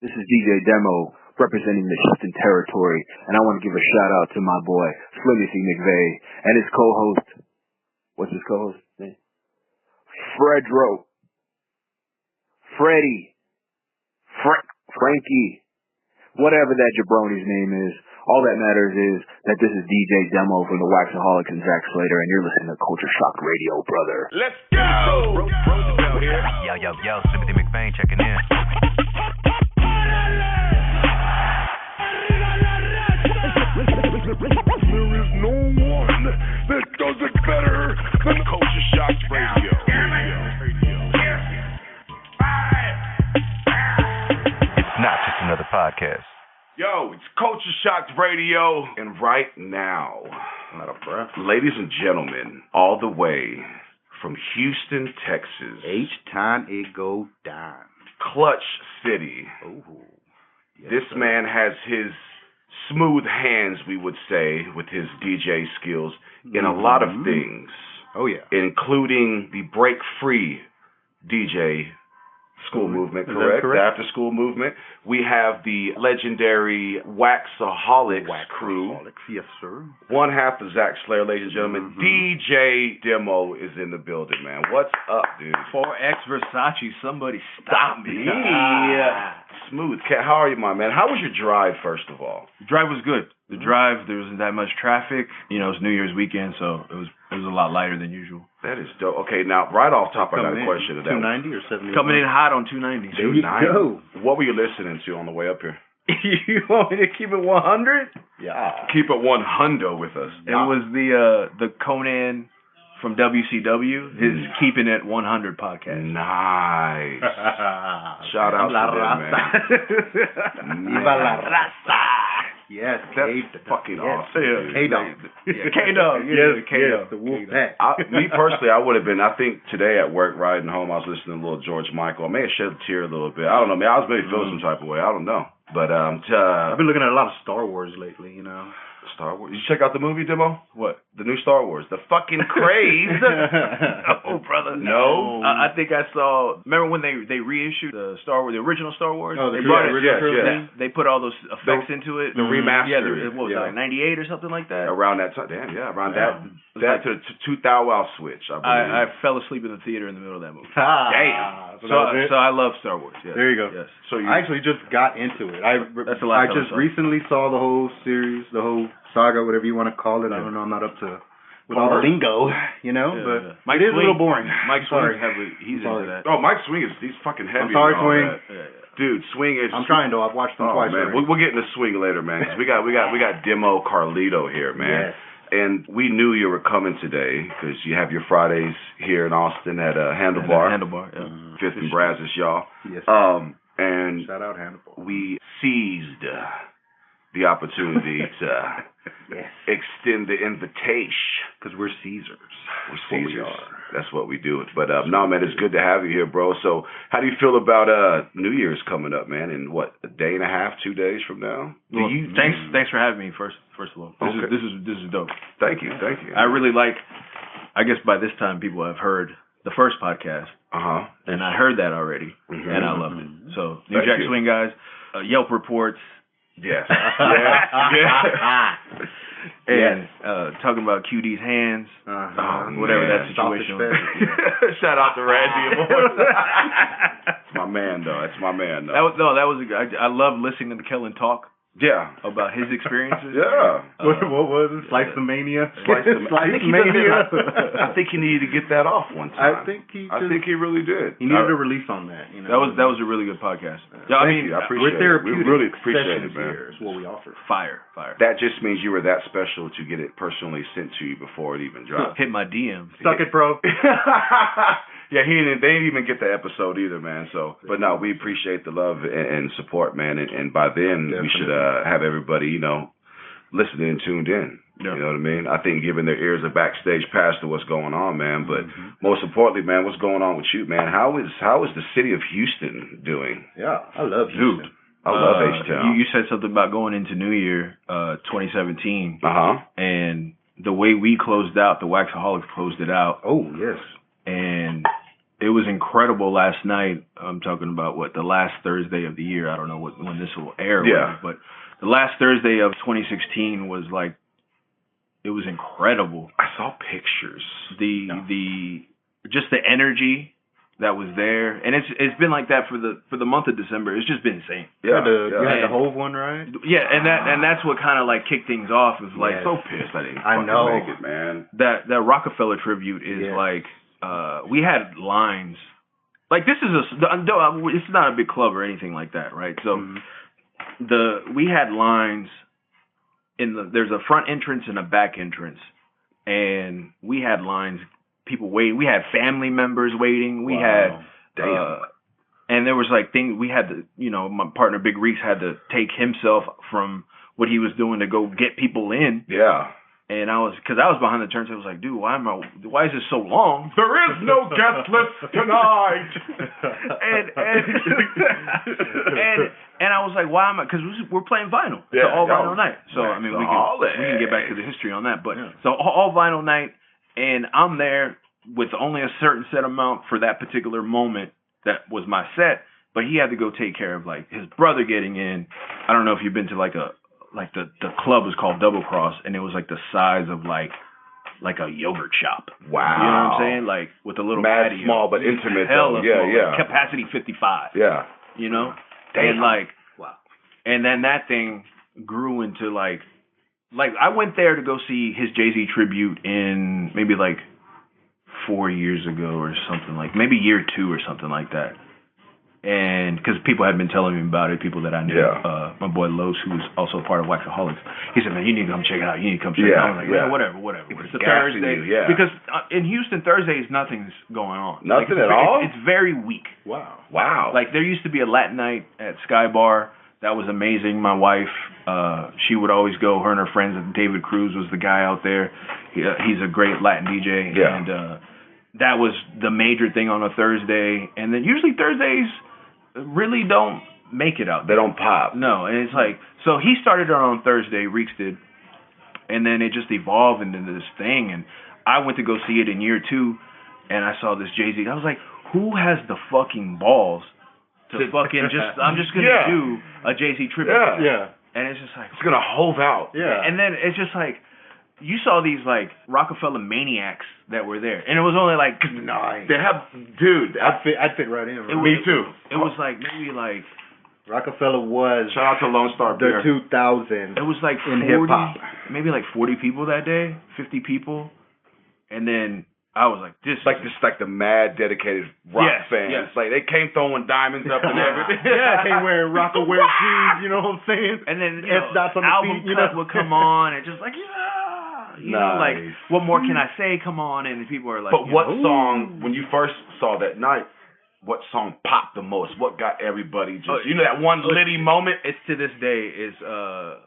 This is DJ Demo representing the Houston territory, and I want to give a shout out to my boy Slimmy C. McVeigh and his co-host. What's his co-host name? Fredro. Freddie. Frankie. Whatever that jabroni's name is. All that matters is that this is DJ Demo from the Waxaholics and Zach Slater, and you're listening to Culture Shock Radio, brother. Let's go! Bro, here. Yo, Timothy McVeigh checking in. There is no one that does it better than Culture Shock Radio. It's not just another podcast. Yo, it's Culture Shock Radio, and right now, ladies and gentlemen, all the way from Houston, Texas. H-time it go down. Clutch City. Oh, yes, this sir. man has his smooth hands, we would say, with his DJ skills in a lot of things. Oh, yeah. Including the Break Free DJ school movement, correct? The after school movement. We have the legendary Waxaholics crew. Yes, sir. One half of Zach Slayer, ladies and gentlemen. DJ Demo is in the building, man. What's up, dude? 4X Versace, somebody stop me. Smooth cat. How are you, my man? How was your drive, first of all? The drive was good. The drive, there wasn't that much traffic. You know, it was New Year's weekend, so it was a lot lighter than usual. That is dope. Okay, now, right off top, I got a question to that. 290 or 70? Coming in hot on 290. There you go. What were you listening to on the way up here? You want me to keep it 100? Yeah. Keep it 100 with us. It was the Conan from WCW, his Keeping It 100 podcast. Nice. Shout out to them, man. Viva la raza. Yes, that's fucking awesome. K-Dog. K-Dog. Yes, K-Dog. the Wolfpack. Me personally, I would have been, I think today at work riding home, I was listening to little George Michael. I may have shed a tear a little bit. I don't know, man. I was maybe feeling some type of way. I don't know. But I've been looking at a lot of Star Wars lately, you know. Star Wars. Did you check out the movie, Demo? What? The new Star Wars. The fucking craze. Oh, brother. No. I think I saw. Remember when they reissued the Star Wars, the original Star Wars? Oh, they brought it. Yeah. They put all those effects into it. The remastered. Yeah. What was it, like 98 or something like that? Around that time. Damn, yeah. Around that to 2000 switch. I fell asleep in the theater in the middle of that movie. Damn. So I love Star Wars. Yes. There you go. Yes. So I actually just got into it. I just recently saw the whole series, the whole saga, whatever you want to call it. I don't know. I'm not up to with all the lingo, you know. But Mike it is Swing, a little boring. Mike Swing, he's into that. Oh, Mike Swing he's fucking heavy. I'm sorry, Swing. Dude, Swing is. I'm trying to. I've watched them twice. Man, we'll get into Swing later, man. 'Cause we got Demo Carlito here, man. Yes. And we knew you were coming today because you have your Fridays here in Austin at Handlebar. Yeah. Fifth and Brazos, y'all. Yes. And shout out Handlebar. We seized the opportunity to extend the invitation because we're Caesars. We're Caesars. That's what we do. But no, man, it's good to have you here, bro. So, how do you feel about New Year's coming up, man? In what, a day and a half, 2 days from now? Thanks for having me. First of all, this is dope. Thank you. I really like. I guess by this time people have heard the first podcast. And I heard that already, and I loved it. So, New Jack Swing guys, Yelp reports. Yes. And talking about QD's hands, whatever that situation was. Shout out to Randy. That's my man, though. That was I love listening to Kellen talk. Yeah. About his experiences. Yeah. What was it? Slice-the-mania? I think he needed to get that off one time. I think he really did. He needed a release on that. You know? That was a really good podcast. Yeah, I appreciate it. We really appreciate it, man. Is what we offer. Fire. That just means you were that special to get it personally sent to you before it even dropped. Hit my DM. Suck it, bro. Yeah, they didn't even get the episode either, man. So, but no, we appreciate the love and support, man. And by then, we should have everybody, you know, listening and tuned in. Yeah. You know what I mean? I think giving their ears a backstage pass to what's going on, man. But most importantly, man, what's going on with you, man? How is the city of Houston doing? Yeah, I love Houston. Dude, I love H-Town. You said something about going into New Year 2017. And the way we closed out, the Waxaholics closed it out. Oh, yes. And it was incredible last night. I'm talking about the last Thursday of the year. I don't know when this will air. Yeah. But the last Thursday of 2016 was like, it was incredible. I saw pictures. Just the energy that was there, and it's been like that for the month of December. It's just been insane. Yeah, you had the Hove one, right? Yeah, and that's what kind of like kicked things off. Is like so pissed I didn't make it, man. That Rockefeller tribute is like we had lines. Like this is it's not a big club or anything like that, right? So we had lines there's a front entrance and a back entrance, and we had lines. People waiting. We had family members waiting. We had, and there was like things we had to, my partner Big Reeks had to take himself from what he was doing to go get people in. Yeah. And because I was behind the turns, I was like, dude, why is this so long? There is no guest list tonight. and I was like, why am I? Because we're playing vinyl. It's all vinyl night. So I mean, we can get back to the history on that. But so all vinyl night, and I'm there with only a certain set amount for that particular moment. That was my set. But he had to go take care of like his brother getting in. I don't know if you've been to the club was called Double Cross, and it was like the size of like a yogurt shop. Wow. You know what I'm saying? Like with a little patio. Small but intimate. Hella yeah, small. yeah. Like capacity 55. Yeah. You know? Damn. And and then that thing grew into like I went there to go see his Jay-Z tribute in maybe like 4 years ago or something, like maybe year 2 or something like that. And because people had been telling me about it, people that I knew, my boy Los, who was also part of Waxaholics, he said, man, you need to come check it out. You need to come check it out. I'm like, man, whatever. It's a Thursday. Because in Houston, Thursdays, nothing's going on. Nothing at all? It's very weak. Wow. Like there used to be a Latin night at Sky Bar. That was amazing. My wife, she would always go, her and her friends. David Cruz was the guy out there. He's a great Latin DJ. Yeah. And that was the major thing on a Thursday. And then usually Thursdays really don't make it out. They don't pop. No, and it's like, so he started it on Thursday, Reeks did, and then it just evolved into this thing, and I went to go see it in year 2, and I saw this Jay-Z. I was like, who has the fucking balls to fucking I'm just going to do a Jay-Z tribute. Yeah. And it's just like, it's going to hove out. Yeah. And then it's just like, you saw these like Rockefeller maniacs that were there, and it was only like 9. They have, dude. I'd fit right in. Right? Me too. It was like maybe like Rockefeller was. Shout out to Lone Star Beer. 2000. It was like 40, in hip hop, maybe like 40 people that day, 50 people, and then I was like, this like the mad dedicated rock fans. Yes. Like they came throwing diamonds up and everything. Came wearing Rockaware jeans. You know what I'm saying? And then album cut would come on and just like you know, like, what more can I say? Come on, and people are like. But what song, when you first saw that night, what song popped the most? What got everybody just, that one litty moment? It's to this day is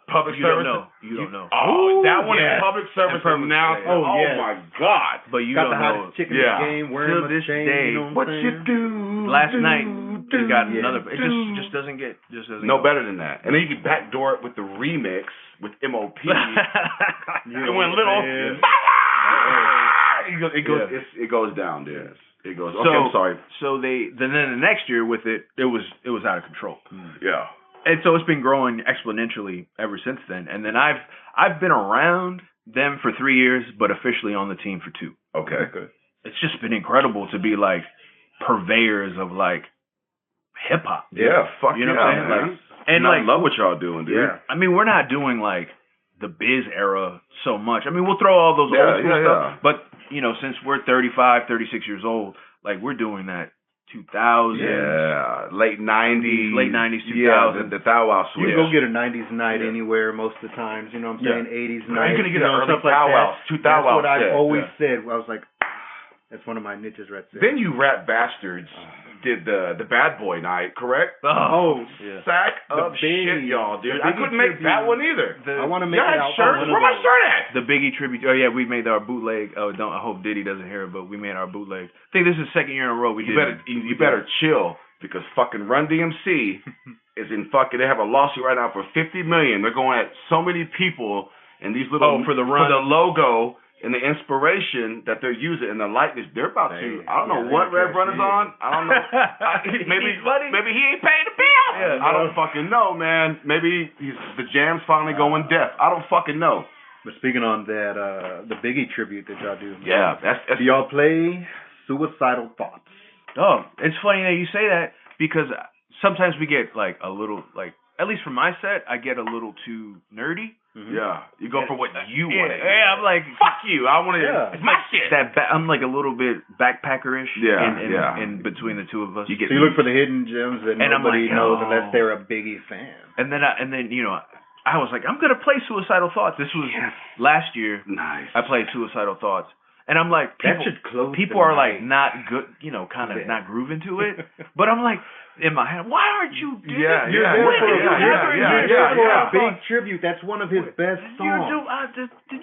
Public Service. You don't know. Oh, that one is Public Service announcement. Oh my God! But you got don't the know. hottest chick in the game wearing to this chain, day, you know what you do? Last night we got another. It just doesn't get no better than that. And then you can backdoor it with the remix with MOP. It went little. It goes down there. It goes. Okay, I'm sorry. So then the next year with it was out of control. Yeah. And so it's been growing exponentially ever since then. And then I've been around them for 3 years, but officially on the team for 2. Okay. Good. It's just been incredible to be like purveyors of like hip hop. Yeah. Fuck you know what I'm saying? Man. Like, and I love what y'all doing, dude. Yeah. I mean, we're not doing like the biz era so much. I mean, we'll throw all those old school stuff, but since we're 35, 36 years old, like we're doing that 2000. Yeah, late 90s. 2000. Yeah, the Thou Wow switch. You go get a 90s night anywhere most of the times, you know what I'm saying? 80s night. You're going to get an early stuff Thou Wow. Like Thou Wow. That's what I've always said. I was like, that's one of my niches right there. Then you Rap Bastards did the Bad Boy night, correct? Sack of shit, y'all, dude. I couldn't make that one either. I want to make it out. Shirts? Where my shirt at? The Biggie tribute. Oh yeah, we made our bootleg. I hope Diddy doesn't hear it, but we made our bootleg. I think this is the second year in a row we did. You better chill because fucking Run DMC is in fucking. They have a lawsuit right now for $50 million. They're going at so many people and these little for the run, for the logo. and the inspiration that they're using and the likeness, they're about to. I don't know what Rev Run is on. I don't know. maybe he ain't paying the bill. Yeah, I don't fucking know, man. Maybe the jam's finally going deaf. I don't fucking know. But speaking on that, the Biggie tribute that y'all do. Yeah, that's do y'all play Suicidal Thoughts? Oh, it's funny that you say that because sometimes we get like a little like. At least for my set, I get a little too nerdy. Mm-hmm. Yeah, you go for what you want. Yeah, I'm like, fuck you. I want to. Yeah. It's my shit. I'm like a little bit backpackerish. In between the two of us. So you look for the hidden gems that nobody knows unless they're a Biggie fan. And then I was like, I'm gonna play Suicidal Thoughts. This was last year. Nice. I played Suicidal Thoughts. And I'm like, people are like not good, kind of not grooving to it. But I'm like, in my head, why aren't you? You're there for a big tribute. That's one of his best songs.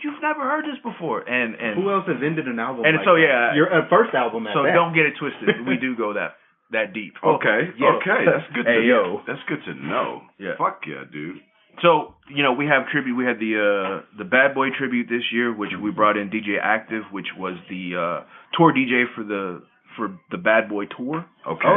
You've never heard this before. And who else has ended an album? And like so that? Your first album. So don't get it twisted. We do go that deep. Okay. Yeah. Okay. That's good. That's good to know. Yeah. Fuck yeah, dude. So, we have tribute. We had the Bad Boy tribute this year, which we brought in DJ Active, which was the tour DJ for the Bad Boy tour. Okay.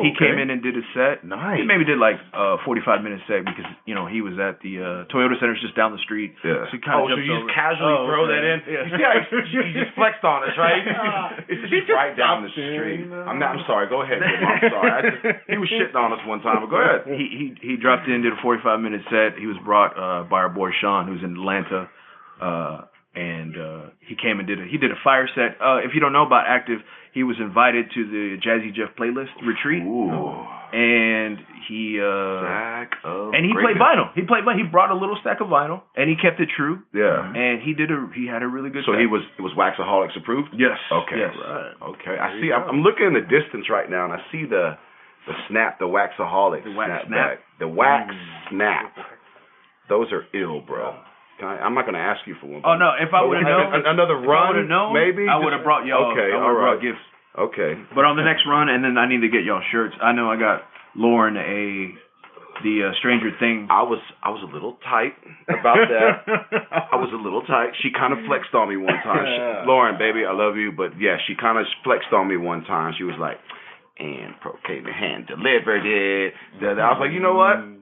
He came in and did a set. Nice. He maybe did like a 45-minute set because he was at the Toyota Center just down the street. Yeah. So so you just casually throw that in? Yeah. You just flexed on us, right? It's just right down the street. I'm sorry. Go ahead, Jim. I'm sorry. He was shitting on us one time, but go ahead. He dropped in, did a 45-minute set. He was brought by our boy Sean, who's in Atlanta. And he came and did a fire set. If you don't know about Active, he was invited to the Jazzy Jeff playlist retreat. Ooh. And he played vinyl. He brought a little stack of vinyl and he kept it true. Yeah. And he had a really good set. So it was Waxaholics approved? Yes. Okay. Yes. Right. Okay. I see I'm looking in the distance right now and I see the snap, the Waxaholics snap. The wax snap. Those are ill, bro. I'm not going to ask you for one. Oh, no. If I would have known. Another run, maybe? I would have brought y'all. Okay, all right. Brought gifts. Okay. But on the next run, and then I need to get y'all shirts. I know I got Lauren the Stranger Things. I was a little tight about that. I was a little tight. She kind of flexed on me one time. Lauren, baby, I love you. But, yeah, she kind of flexed on me one time. She was like, and proclaim the hand delivered it. I was like, you know what?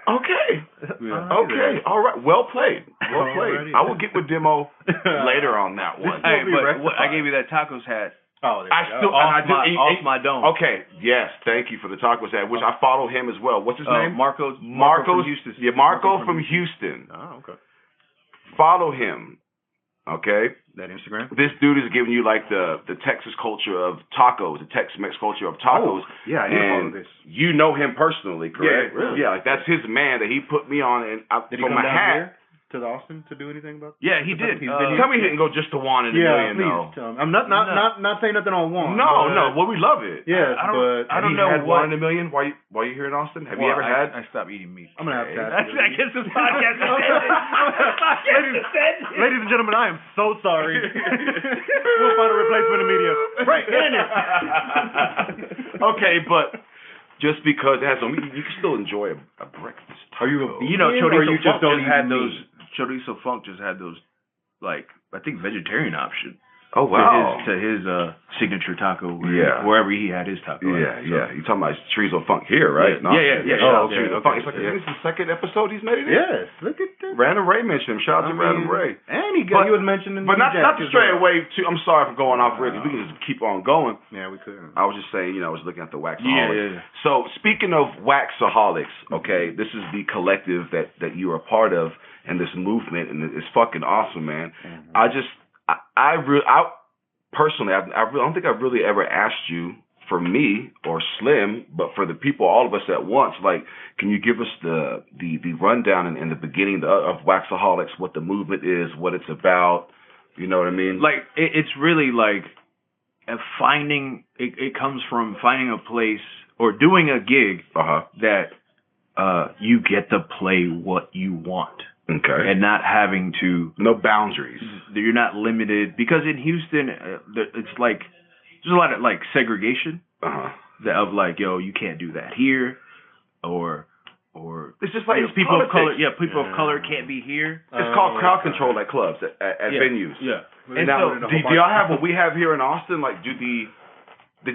Okay. Okay. All right. Well played. I will get with Demo later on that one. Hey, but I gave you that tacos hat. Oh, off my dome. Okay. Yes. Thank you for the tacos hat, which I follow him as well. What's his name? Marco from Houston. Yeah, Marco from Houston. Oh, okay. Follow him. Okay. That Instagram? This dude is giving you like the Texas culture of tacos, the Tex-Mex culture of tacos. Oh, yeah, I know all this. You know him personally, correct? Yeah, really? Yeah, like that's his man that he put me on. And did he come down here to Austin to do anything about? Yeah, he did. Tell me he didn't go just to Juan in a million, though. Tell him. I'm not saying nothing on Juan. No. Well, we love it. Yeah, I don't know had Juan in a million. Why you here in Austin? Have you ever had? I stopped eating meat. I'm gonna have to ask you. I guess this podcast Ladies and gentlemen, I am so sorry. We'll find a replacement immediately. Right, in it. Okay, but just because it has some, you can still enjoy a breakfast taco. Are you Chorizo Funk just had those, like, I think vegetarian option. Oh, wow. To his signature taco. Yeah. Wherever he had his taco. Yeah. You're talking about Chorizo Funk here, right? Yeah. Chorizo Funk. It's like this is the second episode he's made it in? Yes. Look at that. Random Ray mentioned him. Shout out to Random Ray. And you was mentioning but not to stray away too. I'm sorry for going off really. We can just keep on going. Yeah, we could. I was just saying, I was looking at the Waxaholics. Yeah. So speaking of Waxaholics, okay, this is the collective that you are a part of and this movement, and it's fucking awesome, man. Mm-hmm. I personally, I don't think I've really ever asked you for me or Slim, but for the people, all of us at once, like, can you give us the rundown in the beginning of Waxaholics, what the movement is, what it's about, you know what I mean? Like, it's really like finding, it comes from finding a place or doing a gig that you get to play what you want. Okay. And not having to... No boundaries. You're not limited. Because in Houston, it's like... There's a lot of, like, segregation. Of, like, yo, you can't do that here. Or or it's just like people of color. politics. Yeah, people of color can't be here. It's called crowd control at clubs, at venues. Yeah. And now, do y'all have what we have here in Austin? Like, do the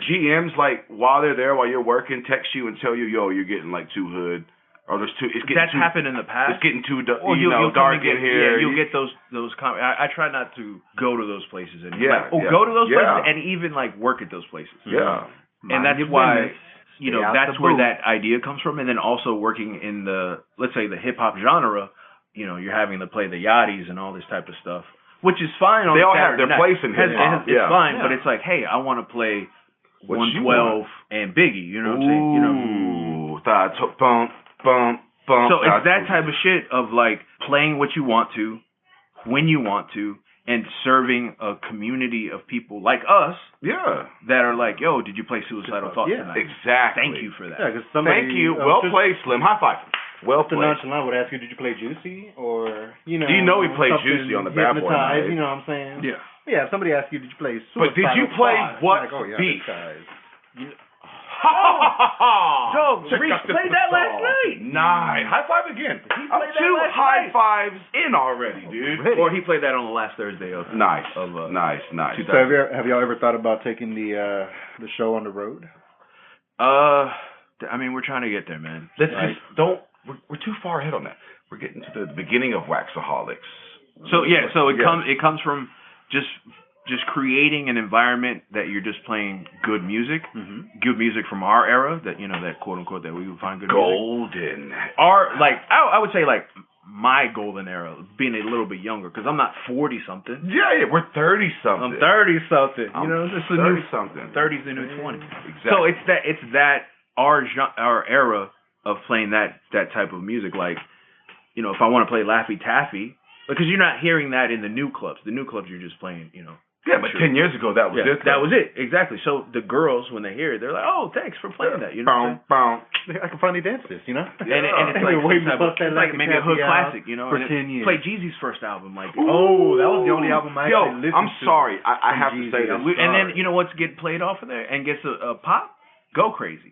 GMs, like, while they're there, while you're working, text you and tell you, yo, you're getting like too hood, or there's too. That's happened in the past. It's getting too dark in Yeah, here. you'll get those. I try not to go to those places anymore. Yeah, go to those places and even like work at those places. Yeah, and that's why. That's where that idea comes from, and then also working in let's say the hip hop genre, you're having to play the Yachties and all this type of stuff, which is fine. They all have their place in hip hop. It's fine, but it's like, hey, I want to play 112 and Biggie. You know what I'm saying? Bump. So it's that type of shit of like playing what you want to, when you want to, and serving a community of people like us, that are like, yo, did you play Suicidal Thoughts tonight? Exactly. Thank you for that. Yeah, thank you. Well played, Slim. High five. Well played. Nonchalant would ask you, did you play Juicy, or do you know he played Juicy on the Bad Boy night? You know what I'm saying? Yeah. Yeah. If somebody asks you, did you play Suicidal But did you play What's Beef? Dog, Reese played that last night. Nice. High five again. Two high fives in already, dude. Or he played that on the last Thursday of nice. So have y'all ever thought about taking the show on the road? I mean, we're trying to get there, man. Let's just don't. We're too far ahead on that. We're getting to the beginning of Waxaholics. So it comes from just creating an environment that you're just playing good music, good music from our era, that that quote unquote that we would find good golden music. I would say like my golden era, being a little bit younger, because I'm not 40 something. Yeah, we're 30 something. I'm 30 something. It's the 30 something. 30's the new 20. Exactly. So it's that our era of playing that type of music. Like, if I want to play Laffy Taffy, because you're not hearing that in the new clubs. The new clubs you're just playing, Yeah, but 10 years ago, that was it. That was it, exactly. So the girls, when they hear it, they're like, oh, thanks for playing that. I can finally dance this, And it's like maybe a hood classic, for 10 years. Play Jeezy's first album. Like, that was the only album I actually listened to. I'm sorry. I have to say this. And then, what's get played off of there and gets a pop? Go Crazy.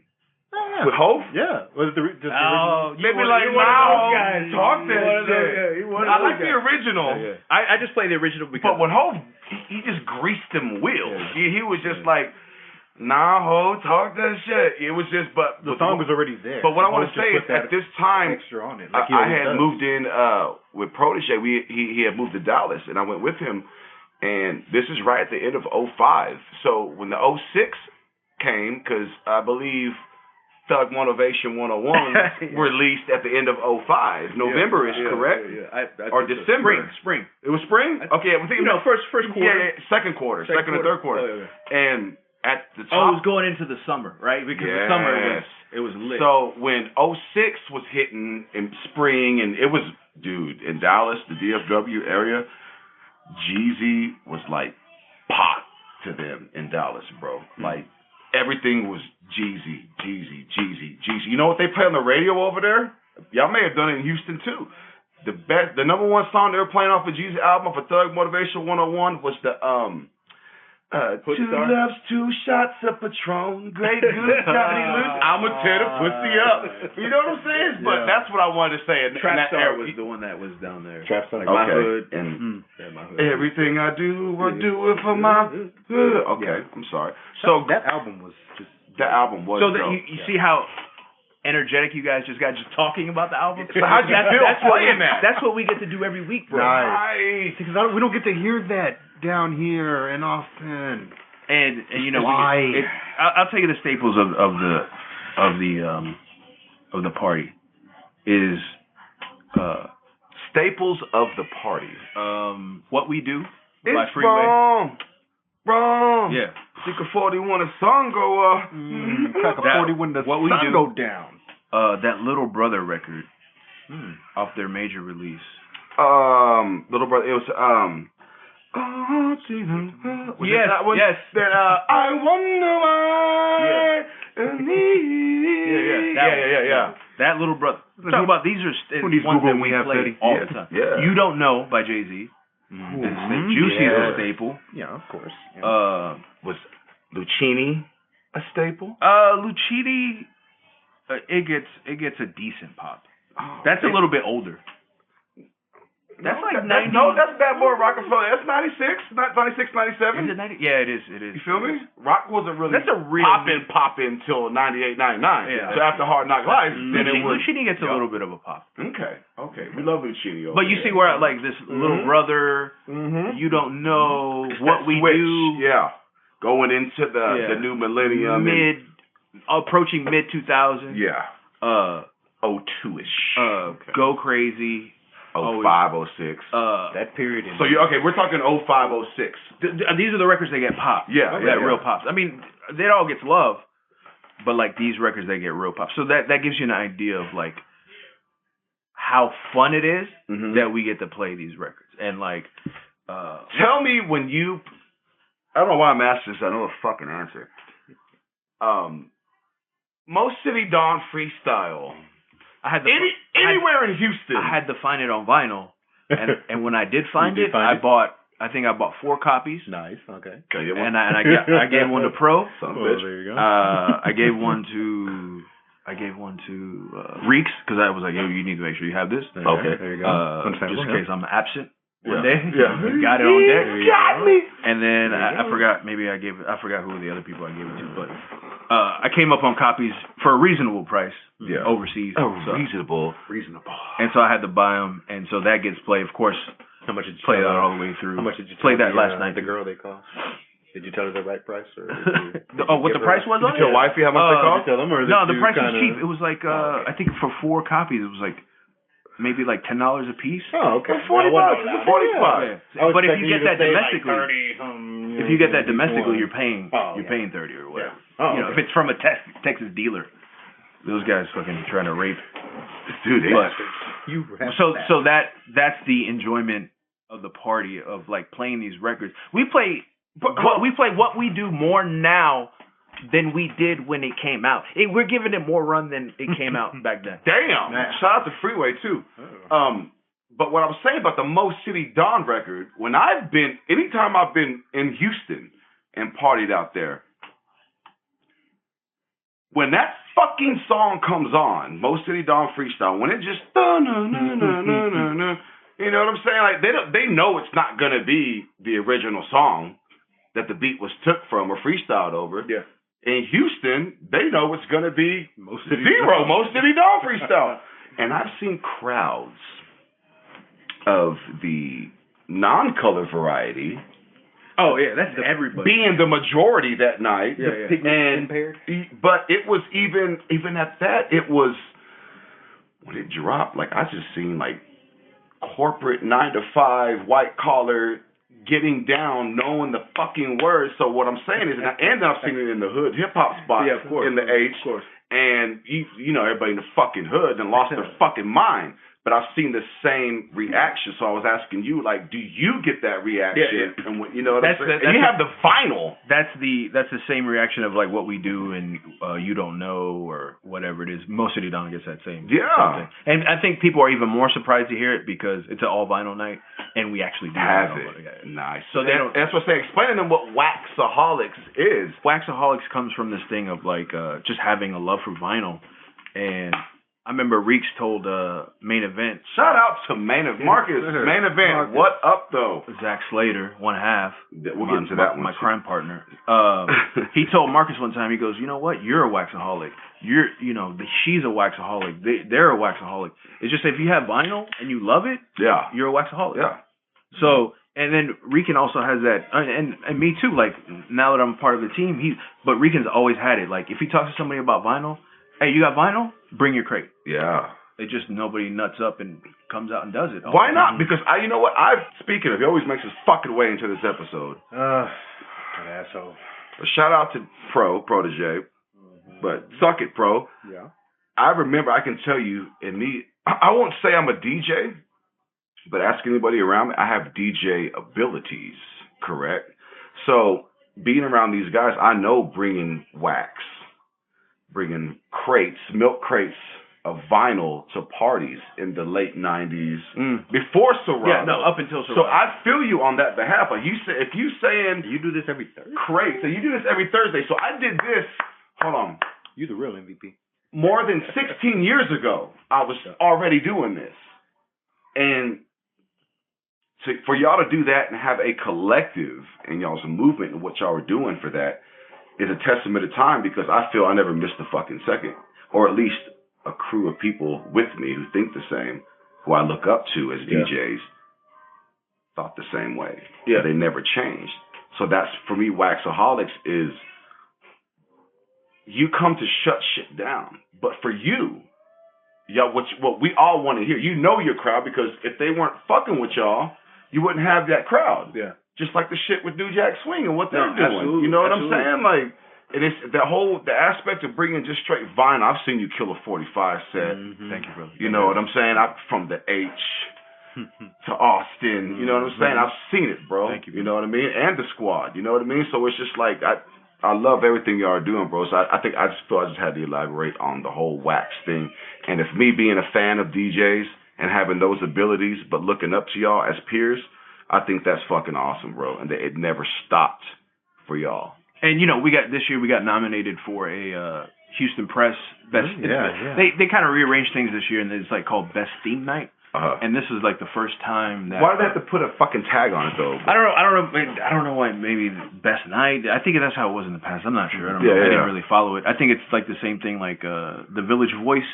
Yeah. With Hov? Yeah. Was it the original? Maybe like, now, talk that shit. I like the original. Yeah. I just play the original because... But when Hov, he just greased them wheels. Yeah. He was just like, nah, Hov, talk that shit. It was just, but... The song was already there. But what I want to say is, at this time, extra on it, I had moved in with Protege. He had moved to Dallas, and I went with him. And this is right at the end of 05. So when the 06 came, because I believe... Thug Motivation 101 released at the end of 05. November is correct? Yeah. Or December? Spring. It was spring? Okay, I'm thinking first quarter. Yeah, second quarter. Second or third quarter. Oh, yeah. And at the top... it was going into the summer, right? Because the summer it was lit. So when 06 was hitting in spring, and it was, dude, in Dallas, the DFW area, Jeezy was like pop to them in Dallas, bro. Like, everything was Jeezy. You know what they play on the radio over there? Y'all may have done it in Houston too. The number one song they were playing off of Jeezy's album for Thug Motivation 101 was the two loves, 2 shots of Patron, Grey Goose got me loose. I'ma tear the pussy up. You know what I'm saying? But that's what I wanted to say. Trap Star was the one that was down there. Trap Star, like my hood. And my hood. Everything I do it for my hood. Okay, I'm sorry. So that album was just. That album was. So you see how energetic you guys just got talking about the album? So how'd you feel playing that? That's what we get to do every week, bro. Nice. Because we don't get to hear that down here in Austin. And why? I'll tell you the staples of the party is staples of the party. What We Do by Freeway. Wrong. Yeah. Stick a 40 when the sun go up. Crack a 40 when the sun go down. That Little Brother record off their major release. Little Brother. It was yes. That I wonder why. Yeah. That Little Brother. Talk about these are ones that we play all the time. Yeah. You Don't Know by Jay-Z. Juicy's a staple. Yeah, of course. Was Lucchini a staple? Lucchini It gets a decent pop. That's a little bit older. That's like 90. No, that's Bad Boy Rockefeller. That's 96, 97. Is it 90? Yeah, it is. You feel me? Rock wasn't really that's a real popping until 98, 99. Yeah. So after Hard Knock Life, then it was. Lucchini gets a little bit of a pop. Okay. We love Lucchini. But you see where like this little brother, you don't know what we do. Yeah. Going into the new millennium. Approaching mid 2000s. Yeah. 02-ish. Go Crazy. 05, 06. That period. So we're talking 05, 06. These are the records that get popped. Yeah, real pops. I mean, it all gets love, but like these records, they get real pop. So that gives you an idea of like how fun it is that we get to play these records. And like, tell me when you. I don't know why I'm asking this. I know the fucking answer. Most City Dawn freestyle. I had anywhere in Houston. I had to find it on vinyl, and when I did find it, I bought 4 copies. Nice, okay. And I gave one to Pro. There you go. I gave one to Reeks because I was like, yo, you need to make sure you have this. Okay, there you go. Just in case I'm absent one day. Yeah, you got it on deck. You got me. And then I forgot. Maybe I forgot who were the other people I gave it to, but I came up on copies for a reasonable price. Yeah. Overseas. Reasonable. And so I had to buy them, and so that gets played. Of course, how much did you play that all the way through? How much did you play that last night? The girl they cost. Did you tell her the right price, or what the price was? Did you tell wifey how much they cost? Tell them, or no, the price was cheap. It was like I think for 4 copies, it was like maybe like $10 a piece. Oh, okay. $40. $45. But if you get that domestically, like 30, if you get that domestically, you're paying 30 or whatever. Yeah. Oh, you know, if it's from a Texas dealer, those guys fucking trying to rape. Dude, so that's the enjoyment of the party of like playing these records. We play what we do more now than we did when it came out. We're giving it more run than it came out back then. Damn. Shout out to Freeway too. But what I was saying about the Mo City Dawn record, anytime I've been in Houston and partied out there, when that fucking song comes on, Mo City Dawn Freestyle, when it just you know what I'm saying? Like they know it's not gonna be the original song that the beat was took from or freestyled over. Yeah. In Houston, they know it's gonna be Mo City Dawn Freestyle. And I've seen crowds of the non-color variety. Oh yeah, that's everybody being the majority that night. Yeah. Impaired. But it was even at that, it was when it dropped. Like I just seen like corporate 9-to-5 white collar getting down, knowing the fucking words. So what I'm saying is, and I've seen it in the hood hip hop spots in the H. Of course. And you know everybody in the fucking hood and lost their fucking mind. But I've seen the same reaction, so I was asking you, like, do you get that reaction? Yeah. And you know what I'm saying? And you have the vinyl. That's the same reaction of like what we do and You Don't Know or whatever it is. Most City Dawn gets that same thing. And I think people are even more surprised to hear it because it's an all vinyl night and we actually do have it. Nice. So that's what I'm saying. Explaining them what Waxaholics is. Waxaholics comes from this thing of like just having a love for vinyl. And I remember Reeks told Main Event. Shout out to Main Event. Marcus, Main Event. Marcus. What up, though? Zach Slater, 1/2. We'll get into that one. My crime partner. He told Marcus one time, he goes, you know what? You're a waxaholic. She's a waxaholic. They're a waxaholic. It's just if you have vinyl and you love it, you're a waxaholic. Yeah. So, and then Rican also has that, and me too, like, now that I'm part of the team, but Rican's always had it. Like, if he talks to somebody about vinyl, hey, you got vinyl? Bring your crate. Yeah. It just nobody nuts up and comes out and does it. Why not? Because you know what? Speaking of, he always makes his fucking way into this episode. An asshole. A shout out to Protege, but suck it, Pro. Yeah. I remember, I can tell you, I won't say I'm a DJ, but ask anybody around me, I have DJ abilities, correct? So being around these guys, I know bringing wax, bringing milk crates of vinyl to parties in the late 90s before Serato. Yeah, no, up until Serato. So I feel you on that behalf. Like if you saying you do this every Thursday, crate, so you do this every Thursday. So I did this. Hold on, you the real MVP. more than 16 years ago, I was already doing this. And for y'all to do that and have a collective in y'all's movement and what y'all were doing for that is a testament of time, because I feel I never missed a fucking second. Or at least a crew of people with me who think the same, who I look up to as DJs, thought the same way. Yeah. They never changed. So that's, for me, Waxaholics is, you come to shut shit down. But for you, y'all, what we all want to hear, you know your crowd, because if they weren't fucking with y'all, you wouldn't have that crowd. Yeah. Just like the shit with New Jack Swing and what they're doing. Absolutely. You know what I'm saying? Like, it is the aspect of bringing just straight vinyl. I've seen you kill a 45 set. Mm-hmm. Thank you, brother. You know what I'm saying? From the H to Austin. You know what I'm saying? I've seen it, bro. Thank you. You know what I mean? And the Squad. You know what I mean? So it's just like, I love everything y'all are doing, bro. So I think I just had to elaborate on the whole wax thing. And if me being a fan of DJs and having those abilities, but looking up to y'all as peers, I think that's fucking awesome, bro. And it never stopped for y'all. And this year we got nominated for a Houston Press Best. They kind of rearranged things this year, and it's like called Best Theme Night. And this is like the first time that. Why do they have to put a fucking tag on it though? I don't know why. Maybe Best Night. I think that's how it was in the past. I'm not sure. I don't know. I didn't really follow it. I think it's like the same thing, like the Village Voice,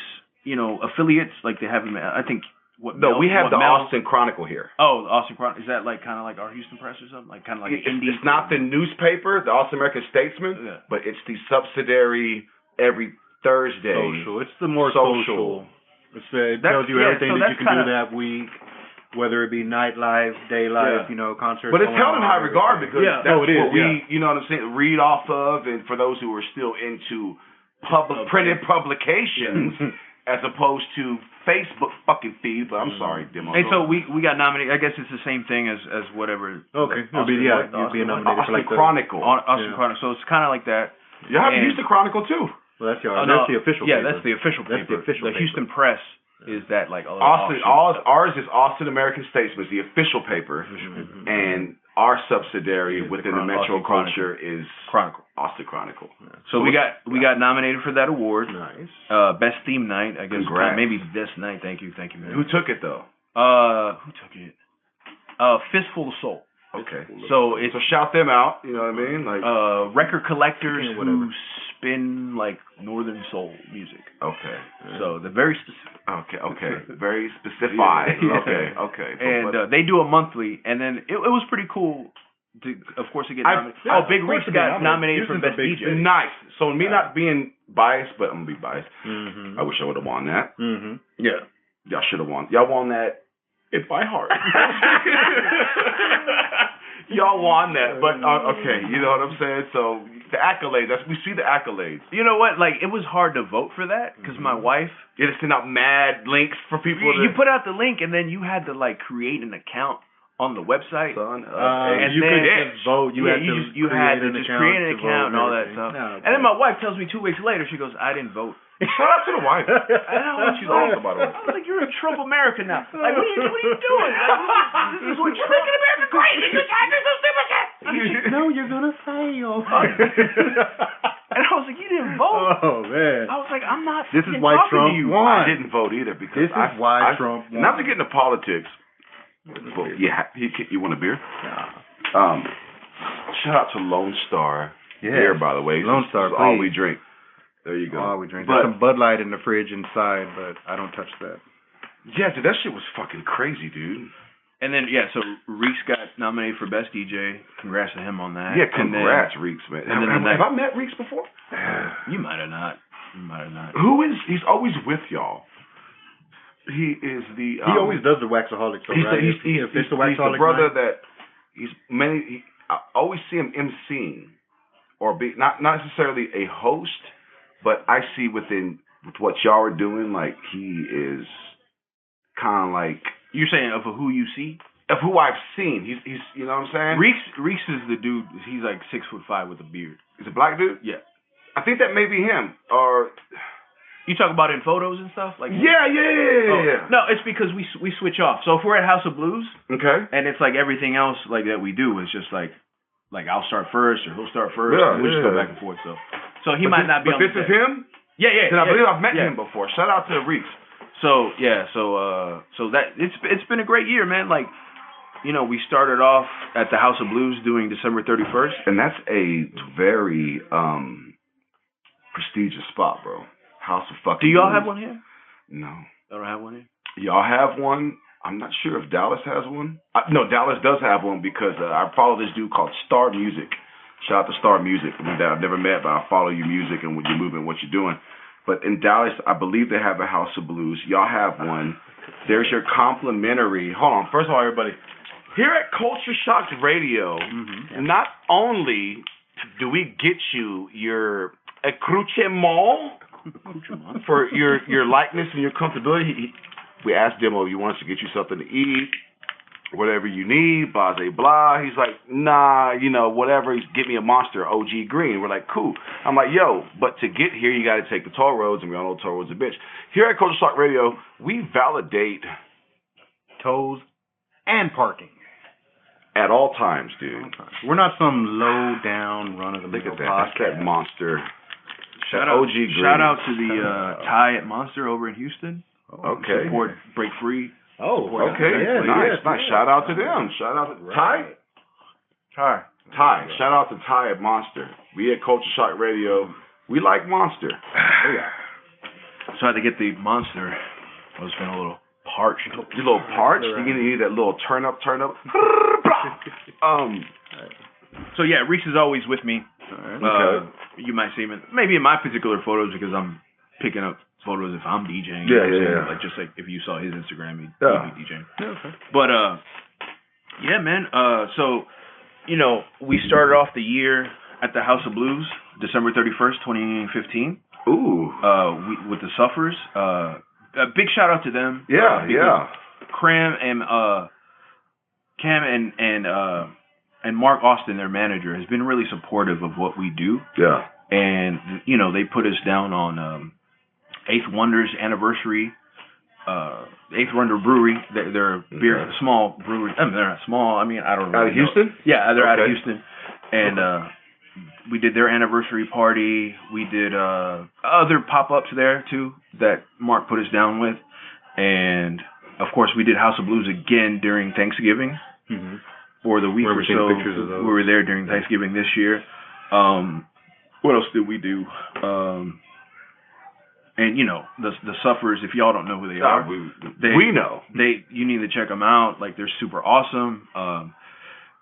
affiliates. Like they have. I think. We have the Austin Chronicle here. Oh, the Austin Chronicle. Is that like kind of like our Houston Press or something? Like kind of like it's not the newspaper, the Austin American Statesman, but it's the subsidiary every Thursday. Social. It's the more social. It tells you everything that you can do that week, whether it be nightlife, day life, concerts. But it's held in high regard because that's what we, you know what I'm saying, read off of, and for those who are still into printed publications. As opposed to Facebook fucking feed, but I'm sorry, Demo. And so we got nominated. I guess it's the same thing as whatever. Okay, you'd be nominated for like the Chronicle. Austin Chronicle. So it's kind of like that. You have to use the Chronicle too. Well, that's that's the official. Yeah, paper. That's the official paper. That's the official. The Houston Press is that like Austin. Ours is Austin American Statesman, the official paper, and our subsidiary within the Metro culture is Chronicle. Austin Chronicle. Yeah. So we got nominated for that award. Nice. Best theme night, I guess. Maybe best night. Thank you, man. Who took it though? Who took it? Fistful of Soul. Okay. So shout them out. You know what I mean? Like record collectors who spin like Northern Soul music. Okay. So they're very specific. Okay. Very specific. Okay. And they do a monthly, and then it was pretty cool. Of course, to get nominated. Big Reeks got nominated for Best DJ. Nice. So me not being biased, but I'm gonna be biased. Mm-hmm. I wish I would have won that. Mm-hmm. Yeah. Y'all should have won. Y'all won that. It's by heart. Y'all won that, but okay, you know what I'm saying? So the accolades, we see the accolades. You know what? Like, it was hard to vote for that because my wife, you had to send out mad links for people. You put out the link and then you had to like create an account on the website. And you couldn't vote. You had to just create an account and all that stuff. No, and then my wife tells me 2 weeks later, she goes, I didn't vote. Shout out to the wife. I know what she's awesome, by the way. I was like, you're a Trump American now. Like, what are you doing? Like, this is what you're making America great. You just had this stupid shit. No, you're gonna fail. And I was like, you didn't vote. Oh man. I was like, I'm not. This is why Trump won. I didn't vote either because Trump won. Not to get into politics. But you want a beer? Yeah. Shout out to Lone Star beer, by the way. Lone Star, all we drink. There you go. We drink. There's some Bud Light in the fridge inside, but I don't touch that. Yeah, dude, that shit was fucking crazy, dude. And then, so Reeks got nominated for Best DJ. Congrats to him on that. Yeah, congrats, Reeks, man. Have I met Reeks before? You might have not. He's always with y'all. He is the... he always does the Waxaholic show, right? He's the brother that... I always see him emceeing. Or be not necessarily a host... But I see with what y'all are doing, like he is kind of like you're saying of who you see, of who I've seen. He's you know what I'm saying. Reeks is the dude. He's like 6'5" with a beard. He's a black dude. Yeah, I think that may be him. Or you talk about in photos and stuff like yeah. No, it's because we switch off. So if we're at House of Blues, okay, and it's like everything else like that we do is just like I'll start first or he'll start first. Yeah, and we just go back and forth. So he might not be on the day. But this is him? Yeah. And I believe I've met him before. Shout out to Reeks. So that it's been a great year, man. Like, you know, we started off at the House of Blues doing December 31st, and that's a very prestigious spot, bro. House of fucking. Do y'all Blues. have one here? No. Y'all don't have one here? Y'all have one. I'm not sure if Dallas has one. No, Dallas does have one because I follow this dude called Star Music. Shout out to Star Music. I've never met, but I follow your music and what you're moving, what you're doing. But in Dallas, I believe they have a House of Blues. Y'all have one. There's your complimentary. Hold on. First of all, everybody, here at Culture Shock Radio, not only do we get you your accoutrement for your likeness and your comfortability, we asked Demo if he wants to get you something to eat, whatever you need, blah, blah, blah. He's like, nah, you know, whatever. Get me a Monster OG Green. We're like, cool. I'm like, yo, but to get here, you got to take the toll roads, and we all know toll roads are a bitch. Here at Culture Shock Radio, we validate tolls and parking. At all times, dude. We're not some low-down, run-of-the-mill Look at that. podcast. That's that Monster. Shout out to the Thai at Monster over in Houston. Okay. Support Break Free. Oh, okay. Nice. Shout out to them. Shout out to Thai. Shout out to Thai at Monster. We at Culture Shock Radio. We like Monster. So I had to get the Monster. I was feeling a little parched. You a little parched? You're going to need that little turn up. So yeah, Reese is always with me. Okay. You might see him maybe in my particular photos because I'm picking up photos if I'm DJing. Yeah. Like just like if you saw his Instagram, he'd be DJing. Yeah, okay. But yeah, man. So you know, we started off the year at the House of Blues, December 31st, 2015. Ooh. With the Sufferers. A big shout out to them. Yeah. Cam and Mark Austin, their manager, has been really supportive of what we do. Yeah. And you know, they put us down on Eighth Wonder's anniversary. Eighth Wonder Brewery. They're a beer, small brewery. I mean, they're not small. I mean, I don't know. Out of Houston? Yeah, they're out of Houston. And we did their anniversary party. We did other pop-ups there, too, that Mark put us down with. And, of course, we did House of Blues again during Thanksgiving. Mm-hmm. For the week or so. We were there during Thanksgiving this year. What else did we do? And you know, the Sufferers, if y'all don't know who they are, we know. You need to check them out. Like, they're super awesome.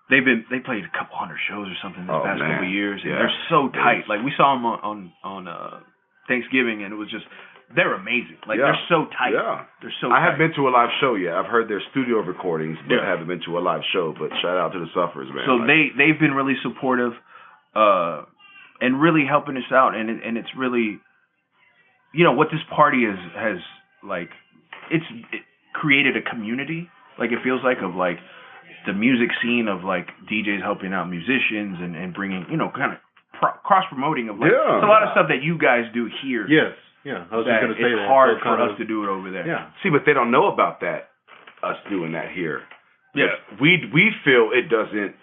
They played a couple hundred shows or something this past couple of years, and they're so tight. Like, we saw them on Thanksgiving, and it was just, they're amazing. Like, they're so tight. Yeah. They're so tight. I haven't been to a live show yet. I've heard their studio recordings, but I haven't been to a live show. But shout out to the Sufferers, man. So they've been really supportive, and really helping us out, and it's really, you know, what this party has like, it created a community. Like, it feels like, of like the music scene of like DJs helping out musicians and bringing, you know, kind of cross promoting of like, it's a lot of stuff that you guys do here. Yes. Yeah, I was just going to say that. It's hard for us to do it over there. Yeah. See, but they don't know about that, us doing that here. Yeah. We feel it doesn't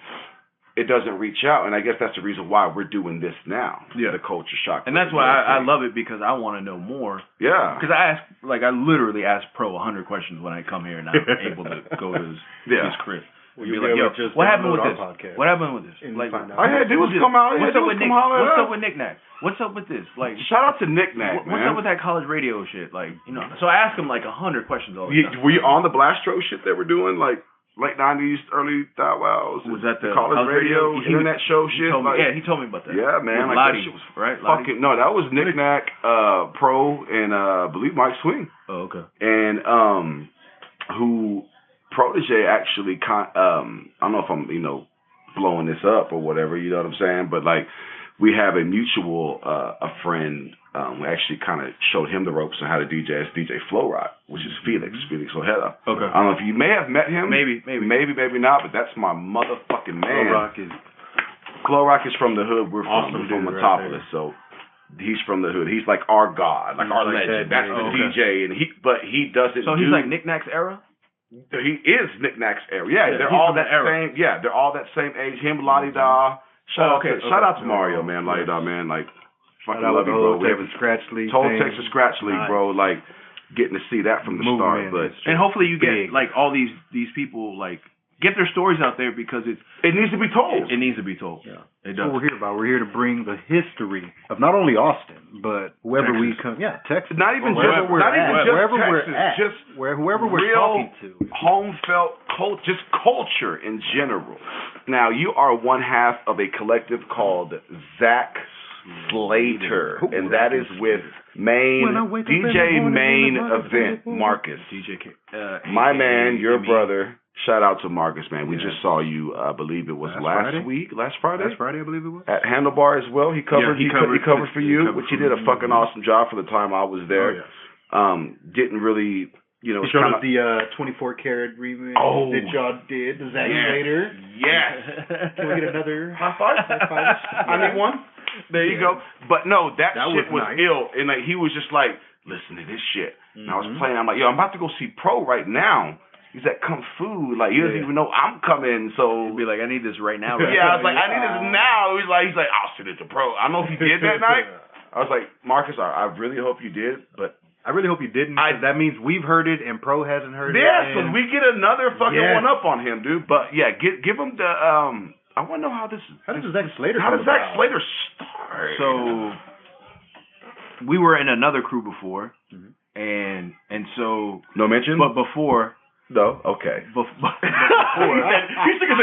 reach out, and I guess that's the reason why we're doing this now. Yeah. The Culture Shock. And that's why I love it, because I want to know more. Yeah. Because I literally ask Pro 100 questions when I come here, and I'm able to go to his crib. Well, be like, yo, what happened with this? Podcast. What happened with this? Like, all you had to do was come out. What's up with Nick? What's up with Nick Nack? What's up with this? Like, shout out to Nick Nack, man. What's up with that college radio shit? Like, you know. So I ask him like 100 questions all the time. Were you on the Blastro shit that we're doing, like late '90s, early Thou Wows? Was that the college radio internet show shit? He told me about that. Yeah, man. Like, Lottie, that shit was right. Fucking no, that was Nick Nack, Pro, and I believe Mike Swing. Oh, okay. And who. Protege actually, I don't know if I'm, blowing this up or whatever, you know what I'm saying? But, like, we have a mutual, a friend who actually kind of showed him the ropes on how to DJ as DJ Flow Rock, which is Felix Ojeda. Okay. I don't know if you may have met him. Maybe not, but that's my motherfucking man. Flow Rock is from the hood. We're from Metropolis, so he's from the hood. He's like our god, like our legend. That's the DJ, and he doesn't. So he's like Nick Nack's era. He is Nick Nack's era. Yeah, they're all that same. Yeah, they're all that same age. Him, Lottie Da. Shout out to Mario, man. Lottie Da, man. Like, fucking love you, bro. We haven't Scratch League. Total Texas Scratch League, bro. Like getting to see that from the start, but and hopefully you get like all these people like get their stories out there because it needs to be told. It needs to be told. Yeah, it does. That's what we're here about. We're here to bring the history of not only Austin, but whoever Texas. we come. Yeah, Texas. Not even wherever just we're not at, even just wherever Texas, we're at, just whoever we're real talking to. Home felt just culture in general. Now you are one half of a collective called Zach Slater, and that is with DJ Main Event Marcus. My man, your brother. Shout out to Marcus, man. We just saw you. I believe it was last Friday, I believe it was. at Handlebar as well. He covered. He covered for you, which he did a fucking awesome job for the time I was there. Oh, yeah. Didn't really. You know, he showed us the 24 karat remix that y'all did, the Zack Slater. Yes. Can we get another high five? I need one. There you go. But no, that shit was nice. Ill, and like he was just like, listen to this shit. And I was playing. I'm like, yo, I'm about to go see Pro right now. He's at Kung Fu. Like, he doesn't even know I'm coming. So he'd be like, I need this right now. Yeah, I was like, I need this now. He's like, I'll send it to Pro. I don't know if he did that night. I was like, Marcus, I really hope you did, but. I really hope you didn't. That means we've heard it and Pro hasn't heard it. Yeah, so we get another fucking one up on him, dude. But yeah, give him the. I want to know how this. How does Zack Slater? How does Zack Slater start? So we were in another crew before, and so no mention. But before. No. Okay. Before. He's thinking,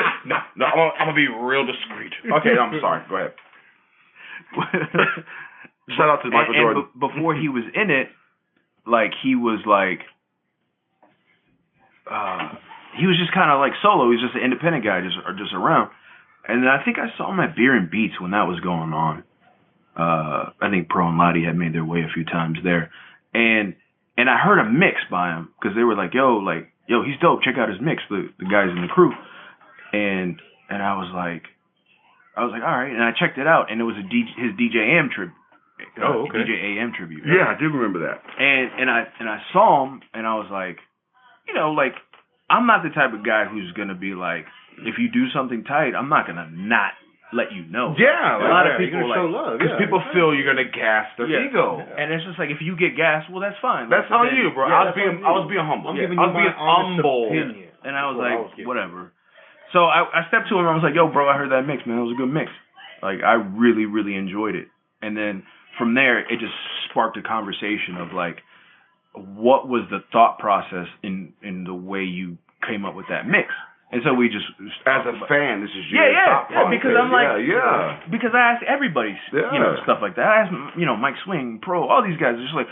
no. I'm gonna be real discreet. Okay, I'm sorry. Go ahead. Shout out to Michael Jordan. Before he was in it. Like he was just kind of like solo. He was just an independent guy, just around. And then I think I saw him at Beer and Beats when that was going on. I think Pro and Lottie had made their way a few times there, and I heard a mix by him because they were like, yo, he's dope. Check out his mix. The guys in the crew, and I was like, all right. And I checked it out, and it was his DJ AM tribute. DJ AM tribute. Yeah, I do remember that. And I saw him, and I was like, like I'm not the type of guy who's gonna be like, if you do something tight, I'm not gonna not let you know. Yeah, a lot of people show love because people feel you're gonna gas their ego, and it's just like if you get gassed, well, that's fine. That's on you, bro. I was being humble. I was being humble, and I was like, whatever. So I stepped to him. I was like, yo, bro, I heard that mix, man. It was a good mix. Like I really, really enjoyed it, and then. From there, it just sparked a conversation of like, what was the thought process in the way you came up with that mix? And so we just, as a fan, this is your thought process. Because I'm like, because I asked everybody, stuff like that. I asked, Mike Swing, Pro, all these guys, just like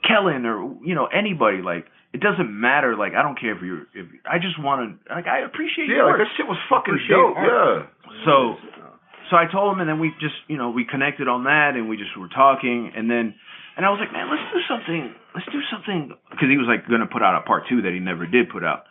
Kellen or anybody. Like, it doesn't matter. Like, I don't care if I just want to. Like, I appreciate your work. Like that shit was fucking dope. Yeah. So I told him, and then we just, we connected on that, and we just were talking, and I was like, man, let's do something, because he was like going to put out a part 2 that he never did put out,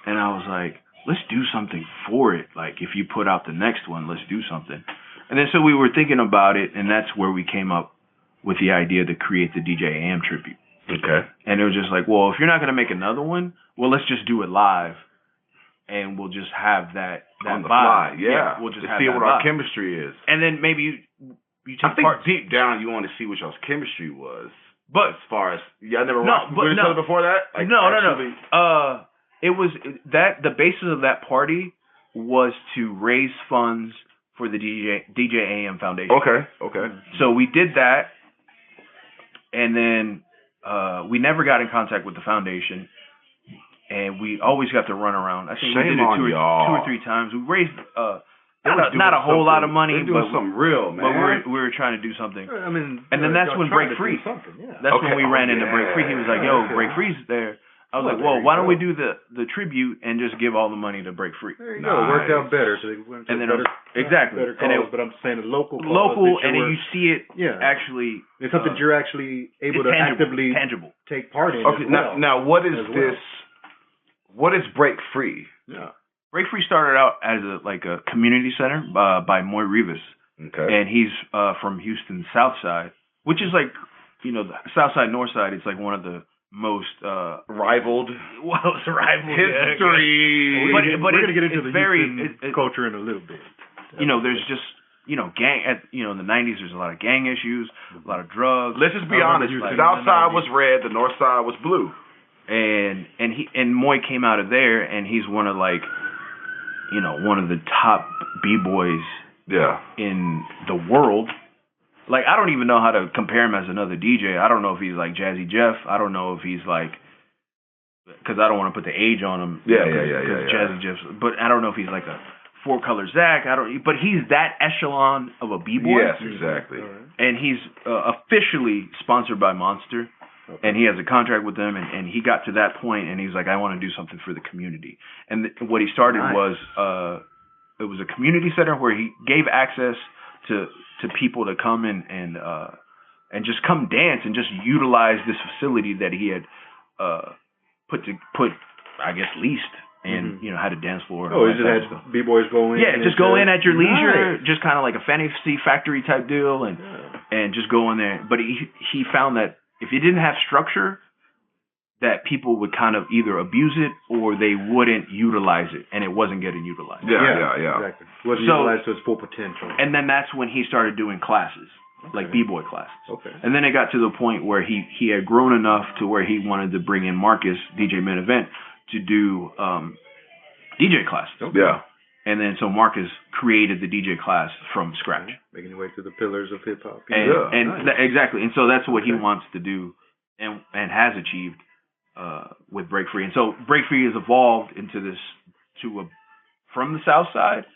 and I was like, let's do something for it, like if you put out the next one, let's do something, and then so we were thinking about it, and that's where we came up with the idea to create the DJ AM tribute. Okay. And it was just like, well, if you're not going to make another one, well, let's just do it live. And we'll just have that on the vibe. Fly, yeah. We'll just to see what our chemistry is. And then maybe you take I think deep down you want to see what y'all's chemistry was. But as far as I never watched before that. Like, no. It was that the basis of that party was to raise funds for the DJ AM Foundation. Okay. So we did that, and then we never got in contact with the foundation. And we always got to run around. I think we did it two or three times. We raised not a whole lot of money, but something real, man. But we were trying to do something. I mean, and then that's when Break Free. That's when we ran into Break Free. He was like, "Yo, Break Free's there." I was like, "Well, why don't we do the tribute and just give all the money to Break Free?" There you go. It worked out better. So they went to exactly. Better calls, but I'm saying the local and then you see it actually. It's something you're actually able to actively take part in. Okay, now what is this? What is Break Free? Yeah. Break Free started out as a community center by Moy Rivas. Okay. And he's from Houston's South Side, which is like, the South Side, North Side. It's like one of the most rivaled. Well, it's rivaled history. But we're going to get into the Houston culture in a little bit. There's just in the 90s, there's a lot of gang issues, a lot of drugs. Let's just be honest. The south side was red, the north side was blue. And Moy came out of there, and he's one of one of the top b-boys in the world. Like, I don't even know how to compare him as another DJ. I don't know if he's like Jazzy Jeff. I don't know if he's like, because I don't want to put the age on him. Because Jazzy Jeff. But I don't know if he's like a Four Color Zach. But he's that echelon of a b-boy. Yes, exactly. And he's officially sponsored by Monster. Okay. And he has a contract with them, and he got to that point, and he's like, I want to do something for the community. And what he started was, it was a community center where he gave access to people to come and just come dance and just utilize this facility that he had leased, and had a dance floor. Oh, he just had b-boys go in. Yeah, just go in at your leisure, just kind of like a fantasy factory type deal, and just go in there. But he found that if you didn't have structure, that people would kind of either abuse it or they wouldn't utilize it, and it wasn't getting utilized. Yeah. Exactly. Wasn't utilized to its full potential. And then that's when he started doing classes, like b-boy classes. Okay. And then it got to the point where he had grown enough to where he wanted to bring in Marcus, DJ Main Event, to do DJ classes. Okay. Yeah. And then so Marcus created the DJ class from scratch. Making your way through the pillars of hip hop. Exactly. And so that's what he wants to do and has achieved with Break Free. And so Break Free has evolved into this from the South Side.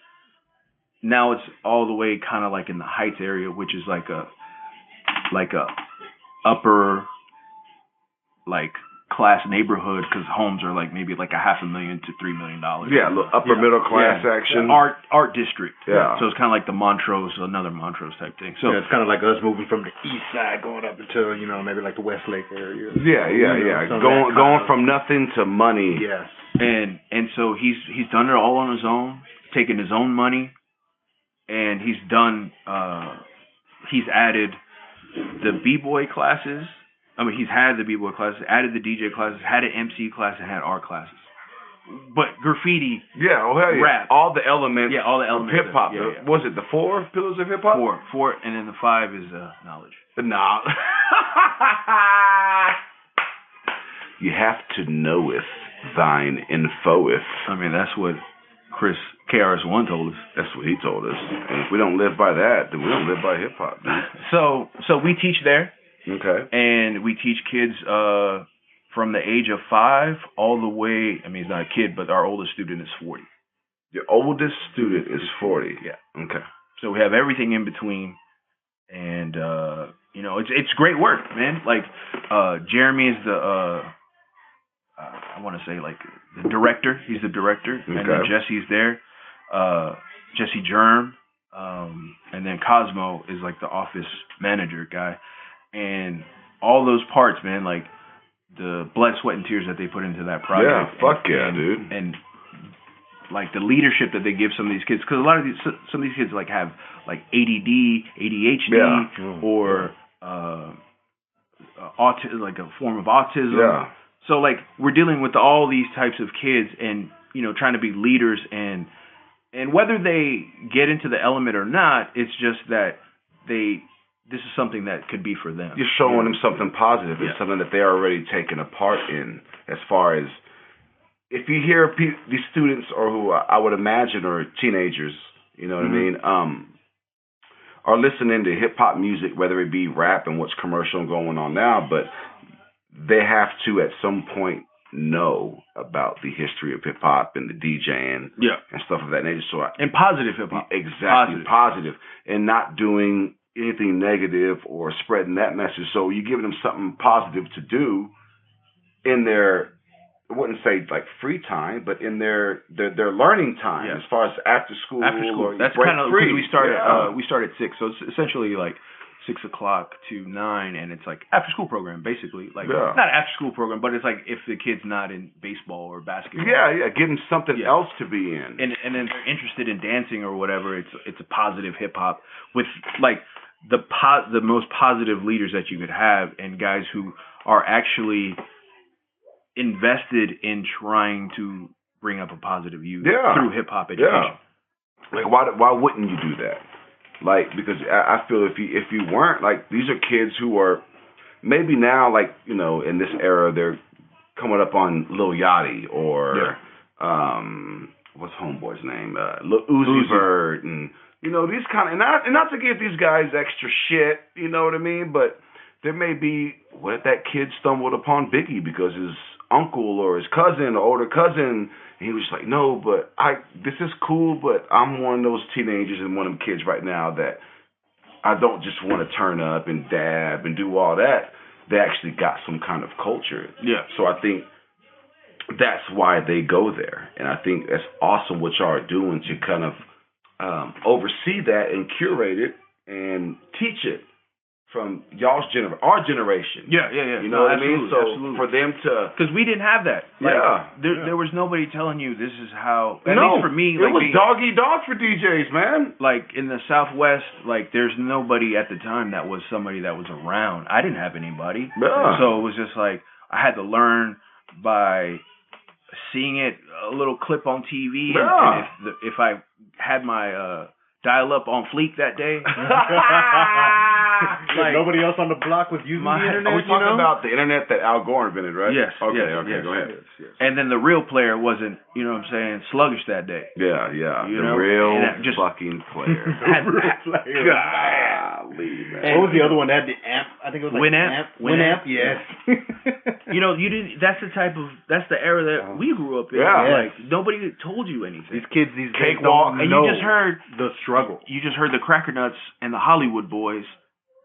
Now it's all the way kind of like in the Heights area, which is like a upper class neighborhood, because homes are like maybe like $500,000 to $3 million. Yeah, upper middle class action. Art district. Yeah. So it's kind of like another Montrose type thing. So it's kind of like us moving from the east side going up into maybe like the Westlake area. Yeah. Going from nothing to money. Yes. And so he's done it all on his own, taking his own money, and he's added the b-boy classes. He's had the b-boy classes, added the DJ classes, had an MC class, and had art classes. But graffiti, rap, all the elements, all the elements of hip hop. Yeah. Was it the 4 pillars of hip hop? Four, and then the 5 is knowledge. You have to knoweth thine infoeth. That's what Chris KRS-One told us. That's what he told us. And if we don't live by that, then we don't live by hip hop, dude. So we teach there. Okay. And we teach kids from the age of 5 all the way. He's not a kid, but our oldest student is 40. Your oldest student is 40. Yeah. Okay. So we have everything in between, and it's great work, man. Like Jeremy is the I want to say like the director. He's the director, and then Jesse's there. Jesse Germ, and then Cosmo is like the office manager guy. And all those parts, man, like the blood, sweat, and tears that they put into that project. Yeah, dude. And like the leadership that they give some of these kids, because some of these kids like have like ADD, ADHD, or like a form of autism. Yeah. So like we're dealing with all these types of kids, and trying to be leaders, and whether they get into the element or not, it's just that this is something that could be for them. You're showing them something positive. It's something that they're already taking a part in. As far as if you hear these students, or who I would imagine are teenagers, you know what I mean, are listening to hip hop music, whether it be rap and what's commercial and going on now, but they have to at some point know about the history of hip hop and the DJing and stuff of that nature. And positive hip hop. Exactly, positive, and not doing anything negative or spreading that message. So you're giving them something positive to do in their, I wouldn't say like free time, but in their learning time, as far as after school. After school. That's kind of because we started at 6, so it's essentially like 6 o'clock to 9, and it's like after school program basically. Like not after school program, but it's like if the kid's not in baseball or basketball. Give them something else to be in. And then they're interested in dancing or whatever. It's a positive hip hop with like the most positive leaders that you could have, and guys who are actually invested in trying to bring up a positive youth through hip hop education. Like why wouldn't you do that? Like, because I feel if you weren't, like, these are kids who are maybe now, like, you know, in this era, they're coming up on Lil Yachty or what's Homeboy's name? Lil Uzi Vert, and you know, these kind of, and not to give these guys extra shit, you know what I mean? But there may be, what if that kid stumbled upon Biggie because his uncle or his cousin or older cousin, and he was like, no, but this is cool, but I'm one of those teenagers and one of them kids right now that I don't just want to turn up and dab and do all that. They actually got some kind of culture. Yeah. So I think that's why they go there. And I think that's awesome what y'all are doing to kind of oversee that and curate it and teach it from our generation. Yeah. You know what I mean? So absolutely. for them to... Because we didn't have that. Like, there was nobody telling you this is how... At least for me... It was dog-eat-dog for DJs, man. Like, in the Southwest, like, there's nobody at the time that was somebody that was around. I didn't have anybody. Yeah. So it was just like, I had to learn by seeing it, a little clip on TV. Yeah. And if I had my dial-up on fleek that day... Like, nobody else on the block was using the internet. Are we talking about the internet that Al Gore invented, right? Yes. Okay, yes. Go ahead. Yes. And then the real player wasn't, you know what I'm saying, sluggish that day. Yeah. You the know? real fucking player. Golly, man. And what was the other one that had the amp? I think it was like Winamp. Yes. You know, you didn't. That's the era that we grew up in. Yeah. Like, nobody told you anything. These kids these days Cakewalk, don't and know you just heard the struggle. You just heard the Cracker Nuts and the Hollywood Boys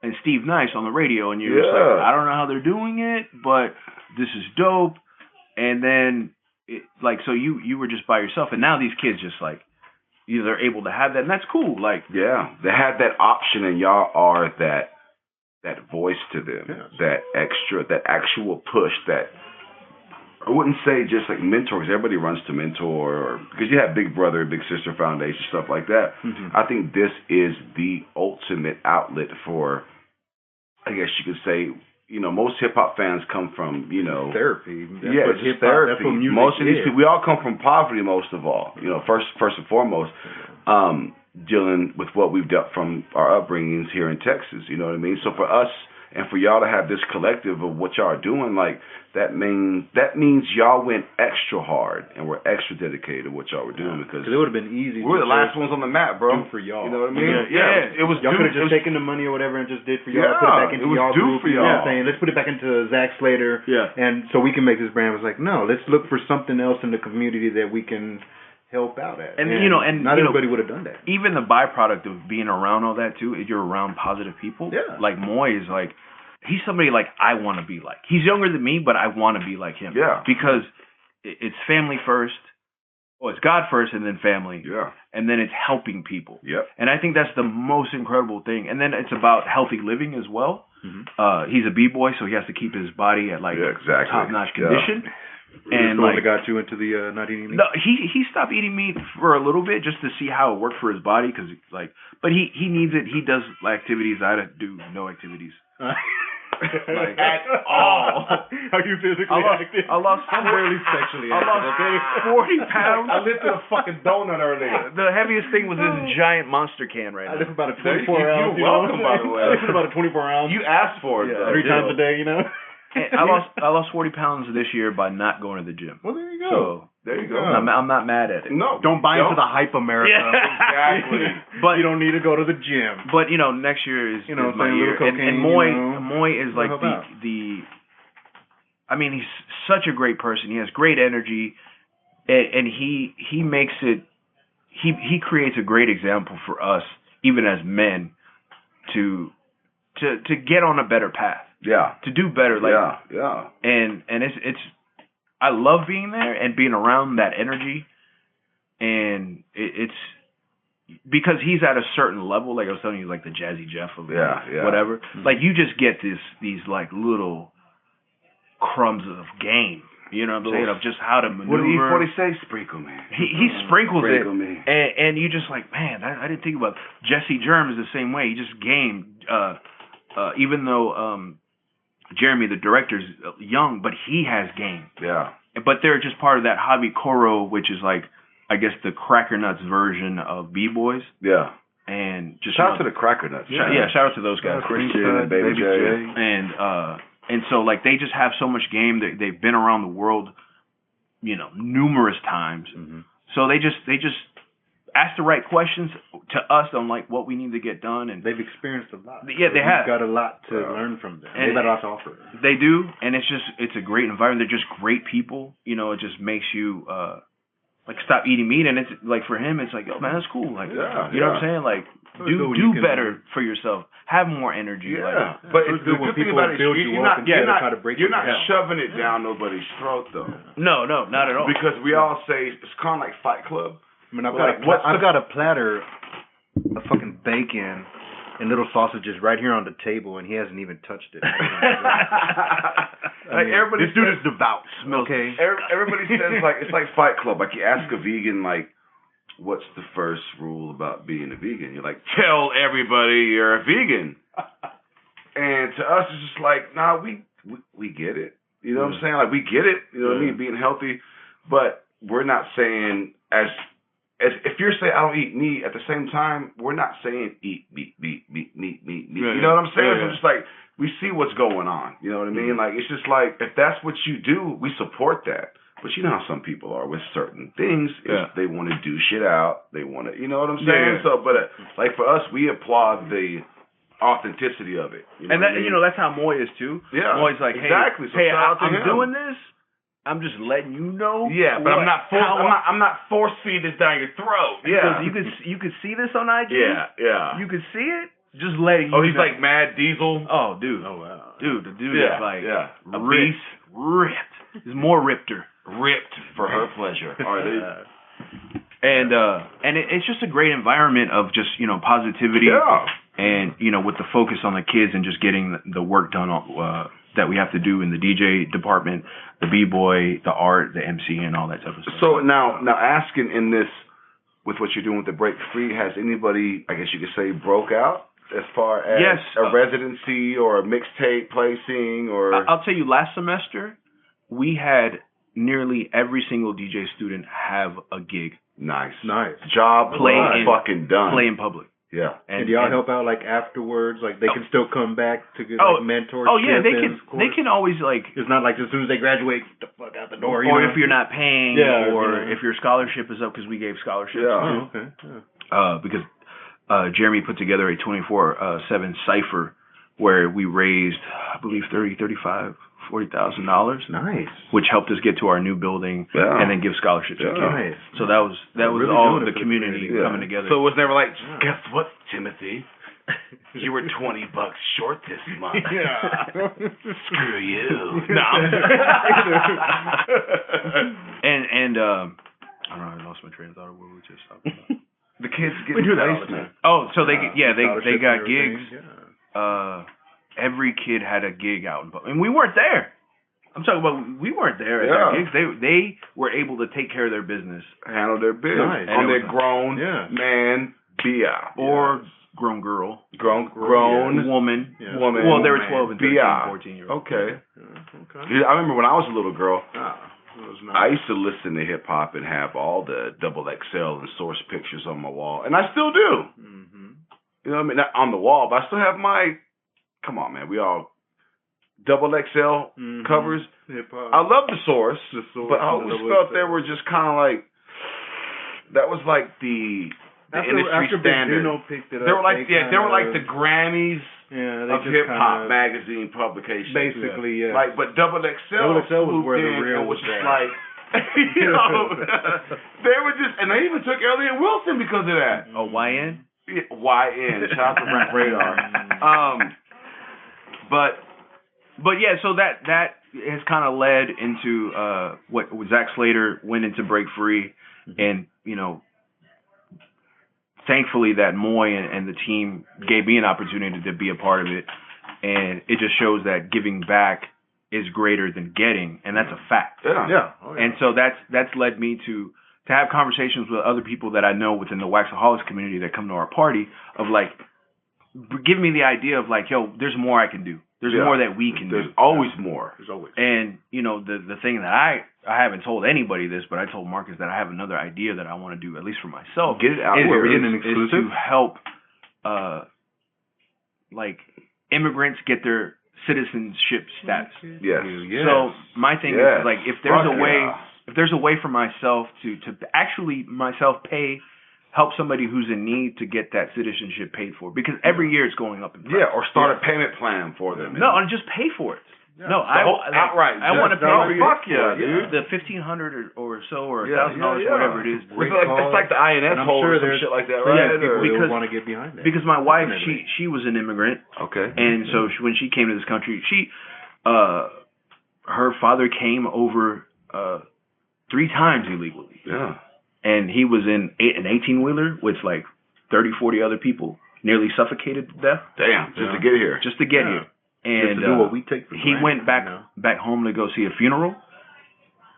and Steve Nice on the radio, and you're just like, I don't know how they're doing it, but this is dope. And then, so you were just by yourself, and now these kids just like, they're able to have that, and that's cool. Like, yeah, they had that option, and y'all are that voice to them, that actual push. That I wouldn't say just like mentor, because everybody runs to mentor, or because you have Big Brother, Big Sister Foundation, stuff like that. Mm-hmm. I think this is the ultimate outlet for, I guess you could say, you know, most hip hop fans come from, you know, therapy. It's just therapy. That's what music most of these is. people, we all come from poverty, most of all. You know, first and foremost, dealing with what we've dealt from our upbringings here in Texas. You know what I mean? So for us and for y'all to have this collective of what y'all are doing, like that means y'all went extra hard and were extra dedicated to what y'all were doing, because it would have been easy. We were the last ones on the map, bro. For y'all, you know what I mean? Yeah. It was y'all could have just taken the money or whatever and just did for y'all. Put it back into y'all group. For y'all. You know what I'm saying? Let's put it back into Zach Slater. Yeah. And so we can make this brand. It was like, no, let's look for something else in the community that we can help out at. And not everybody would have done that. Even the byproduct of being around all that too, is you're around positive people. Yeah. Like Moy is like, he's somebody like I want to be like. He's younger than me, but I want to be like him. Yeah. Because it's family first. Well, it's God first and then family. Yeah. And then it's helping people. Yep. And I think that's the most incredible thing. And then it's about healthy living as well. Mm-hmm. He's a B-boy, so he has to keep his body at top-notch condition. And like got you into the not eating meat. No, he stopped eating meat for a little bit just to see how it worked for his body, because but he needs it. He does activities. I do no activities. Like at all. Are you physically active? I lost. I'm barely sexually active. I lost 40 pounds. I lifted a fucking donut earlier. The heaviest thing was this giant monster can right now. I lift about a 24 ounce. You're welcome, by the way. I lift about a 24 ounce. You asked for it, though. 3 times a day, you know. I lost 40 pounds this year by not going to the gym. Well, there you go. So there you go. I'm not mad at it. No, don't buy into the hype, America. Yeah. Exactly. But you don't need to go to the gym. But next year is my year. And Moy is like I mean, he's such a great person. He has great energy, and he makes it. He creates a great example for us, even as men, to get on a better path. Yeah. To do better. Yeah. And it's I love being there and being around that energy, and it's because he's at a certain level, like I was telling you, like the Jazzy Jeff of whatever. Mm-hmm. Like you just get these like little crumbs of game. You know what I'm saying? Of just how to maneuver. What did he say? Sprinkle me. He sprinkles it. Me. And you just like, man, I didn't think about it. Jesse Germ is the same way. He just gamed. Even though Jeremy, the director's young, but he has game. Yeah. But they're just part of that hobby Koro, which is like, I guess, the Cracker Nuts version of B-Boys. Yeah. and just shout out to the Cracker Nuts. Shout out to those guys, Christian and Baby J. And so like they just have so much game. They've been around the world, numerous times. Mm-hmm. So they just ask the right questions to us on like what we need to get done, and they've experienced a lot. Yeah, they have. We've got a lot to learn from them. They've got a lot to offer. They do, and it's a great environment. They're just great people. It just makes you like stop eating meat, and it's like for him, it's like, oh man, that's cool. Like, you know what I'm saying? Like, do better for yourself. Have more energy. Yeah, like, but the good thing about it is you're not shoving it down nobody's throat though. No, not at all. Because we all say it's kind of like Fight Club. I mean, I've got a platter of fucking bacon and little sausages right here on the table, and he hasn't even touched it. This dude is devout. Okay. Everybody says like it's like Fight Club. Like you ask a vegan like, what's the first rule about being a vegan? You're like, tell everybody you're a vegan. And to us, it's just like, nah, we get it. You know what I'm saying? Like we get it. You know what I mean? Being healthy, but we're not saying as if you're saying I don't eat meat at the same time, we're not saying eat meat. You know what I'm saying? So it's just like we see what's going on. You know what I mean? Like it's just like if that's what you do, we support that. But you know how some people are with certain things. If they want to do shit out, they want to. You know what I'm saying? So, but like for us, we applaud the authenticity of it. And that that's how Moy is too. Yeah, Moy's like, exactly. Hey, I'm doing this. I'm just letting you know. Yeah, but I'm not force feeding this down your throat. Yeah, you could see this on IG. Yeah. You could see it. Just letting you. Oh, he's like Mad Diesel. Oh, dude. Oh wow. Dude, the dude is like ripped. He's more ripped for her pleasure. All right. And it's just a great environment of just positivity. Yeah. And with the focus on the kids and just getting the work done that we have to do in the DJ department, the b-boy, the art, the MC, and all that type of stuff. So now asking in this, with what you're doing with the Break Free, has anybody, I guess you could say, broke out as far as a residency or a mixtape placing? Or I'll tell you, last semester, we had nearly every single DJ student have a gig. Nice. Job fucking done. Play in public. Yeah. And y'all help out like afterwards? Like they can still come back to get mentorship? Oh yeah, they can always like. It's not like as soon as they graduate, get the fuck out the door. Or if you're not paying, if your scholarship is up, because we gave scholarships. Yeah. Okay. Yeah. Because Jeremy put together a 24/7 cipher where we raised, I believe, $40,000. Nice. Which helped us get to our new building and then give scholarships to kids. Nice. So that was really all the community coming together. So it was never like, guess what, Timothy? You were $20 short this month. Yeah. Screw you. No. And I don't know, I lost my train of thought of what we were just talking about. The kids get placement. Oh, so they got gigs. Yeah. Every kid had a gig out, and we weren't there. I'm talking about we weren't there at their gigs. They were able to take care of their business, handle their business on their grown man, or grown girl, grown woman. Yeah. Well, they were 12 and 13, 14 years old. Okay. I remember when I was a little girl. I used to listen to hip hop and have all the XXL and Source pictures on my wall, and I still do. Mm-hmm. You know what I mean? Not on the wall, but I still have my. Come on, man. We all XXL covers. Hip-hop. I love the Source, but I always felt they were just kind of like that was like the industry standard. Picked it up, they were like the Grammys of hip hop magazine publications. Basically, yeah. Like, but XXL was where the real was just like. They were just, and they even took Elliott Wilson because of that. Oh, YN? Yeah, YN. Shout out to Rap Radar. But yeah, so that has kind of led into what Zach Slater went into Break Free, and thankfully that Moy and the team gave me an opportunity to be a part of it, and it just shows that giving back is greater than getting, and that's a fact. Yeah. And so that's led me to have conversations with other people that I know within the Waxaholics community that come to our party of like, give me the idea of like, yo, there's more I can do. There's more that we can do. There's always more. There's always. And, the thing that I haven't told anybody this, but I told Marcus that I have another idea that I want to do, at least for myself. Get it out there. We're getting an exclusive? Is to help, like, immigrants get their citizenship status. Yes. So my thing is, like, if there's a way for myself to actually myself help somebody who's in need to get that citizenship paid for, because every year it's going up in price. Yeah, or start a payment plan for them. No, or just pay for it. Yeah. No, outright. I want to pay for fuck yeah, dude. the $1,500 or so, or $1,000, whatever it is. It's like the INS hole or some shit like that, right? People want to get behind that. Because my wife, she was an immigrant. Okay. And so when she came to this country, her father came over 3 times illegally. Yeah. And he was in an 18-wheeler with like 30, 40 other people, nearly suffocated to death. Damn, just to get here. Just to get here. And to do what we take for he granted, went back home to go see a funeral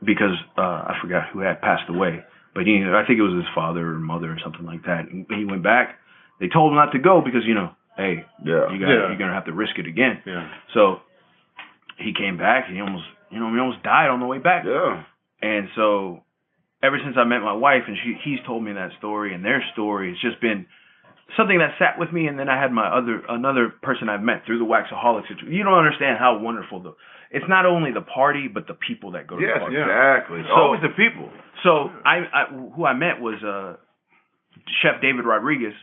because I forgot who had passed away. But I think it was his father or mother or something like that. And he went back. They told him not to go because, hey, you're going to have to risk it again. Yeah. So he came back. He almost died on the way back. Yeah. And so ever since I met my wife and he's told me that story and their story, it's just been something that sat with me. And then I had another person I've met through the Waxaholic situation. You don't understand how wonderful it's not only the party, but the people that go to the party. Yes, exactly. So, always the people. So who I met was Chef David Rodriguez.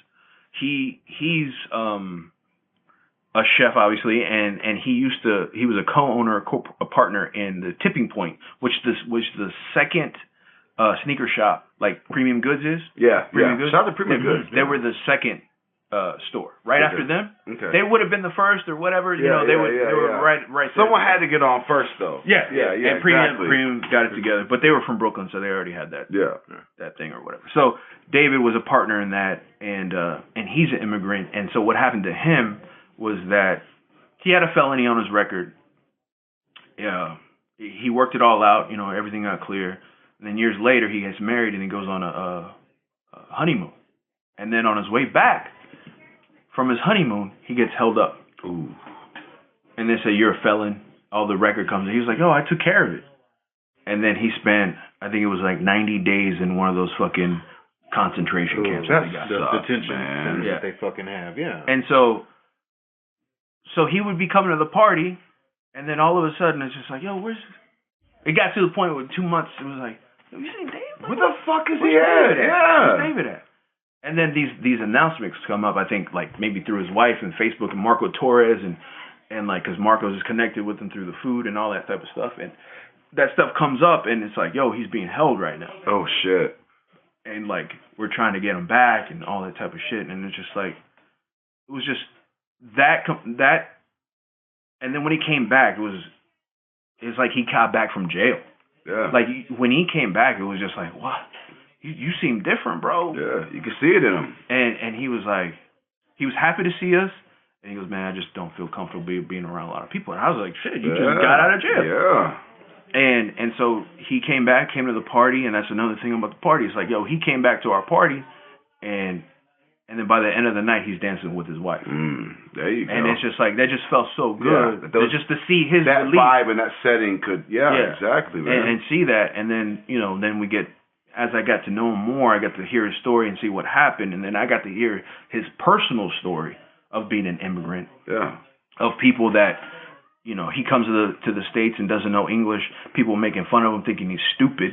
He's a chef, obviously, and he was a co-owner, a partner in the Tipping Point, which was the second sneaker shop, like Premium Goods is. Yeah, Premium Goods. Shout out to Premium Goods. They were the second store. Right after them, they would have been the first or whatever. They were right there. Someone had to get on first, though. Yeah. And Premium got it together, but they were from Brooklyn, so they already had that. That thing or whatever. So David was a partner in that, and he's an immigrant. And so what happened to him was that he had a felony on his record. Yeah, he worked it all out. Everything got clear. And then years later, he gets married and he goes on a honeymoon. And then on his way back from his honeymoon, he gets held up. Ooh. And they say, you're a felon. All the record comes in. He was like, I took care of it. And then he spent, I think it was like 90 days in one of those fucking concentration camps. That's the detention centers that they fucking have, yeah. And so he would be coming to the party, and then all of a sudden it's just like, where's... It got to the point where 2 months, it was like, have you seen David? Where the fuck is he at? Where's David at? And then these announcements come up, I think, like maybe through his wife and Facebook and Marco Torres and like, because Marco's is connected with him through the food and all that type of stuff. And that stuff comes up and it's like, he's being held right now. Oh, shit. And like, we're trying to get him back and all that type of shit. And it's just like, it was just that. And then when he came back, it's like he got back from jail. Yeah. Like when he came back, it was just like, what? You seem different, bro. Yeah, you can see it in him. And he was like, he was happy to see us. And he goes, man, I just don't feel comfortable being around a lot of people. And I was like, shit, you just got out of jail. Yeah. And so he came to the party, and that's another thing about the party. It's like, he came back to our party, and then by the end of the night, he's dancing with his wife. There you go. And it's just like, that just felt so good. Just to see his that relief. vibe and that setting could, exactly, man. And see that, and then, then we get, as I got to know him more, I got to hear his story and see what happened, and then I got to hear his personal story of being an immigrant. Yeah. Of people that, he comes to the States and doesn't know English, people making fun of him, thinking he's stupid.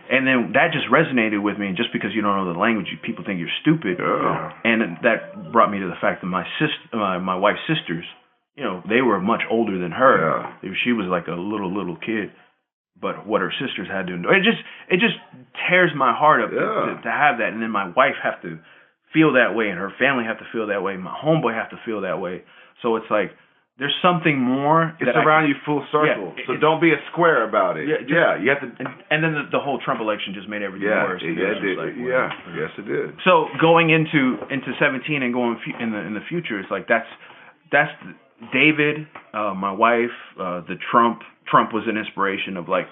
And then that just resonated with me. And just because you don't know the language, people think you're stupid. Yeah. And that brought me to the fact that my wife's sisters, they were much older than her. Yeah. She was like a little kid. But what her sisters had to endure, it just tears my heart up to have that. And then my wife have to feel that way, and her family have to feel that way. My homeboy have to feel that way. So it's like, there's something more. It's around you full circle. So don't be a square about it. Yeah, you have to. And then the whole Trump election just made everything worse. It did. Like, yes, it did. So going into 17 and going in the future, it's like that's David, my wife, the Trump. Trump was an inspiration of like,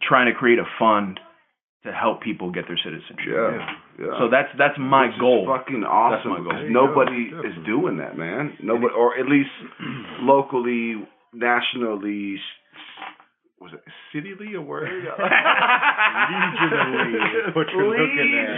trying to create a fund to help people get their citizenship. Yeah. So that's my goal. It's fucking awesome. That's my goal. Because nobody is doing that, man. Nobody, or at least locally, nationally, cityly a word? Regionally. What you're looking at.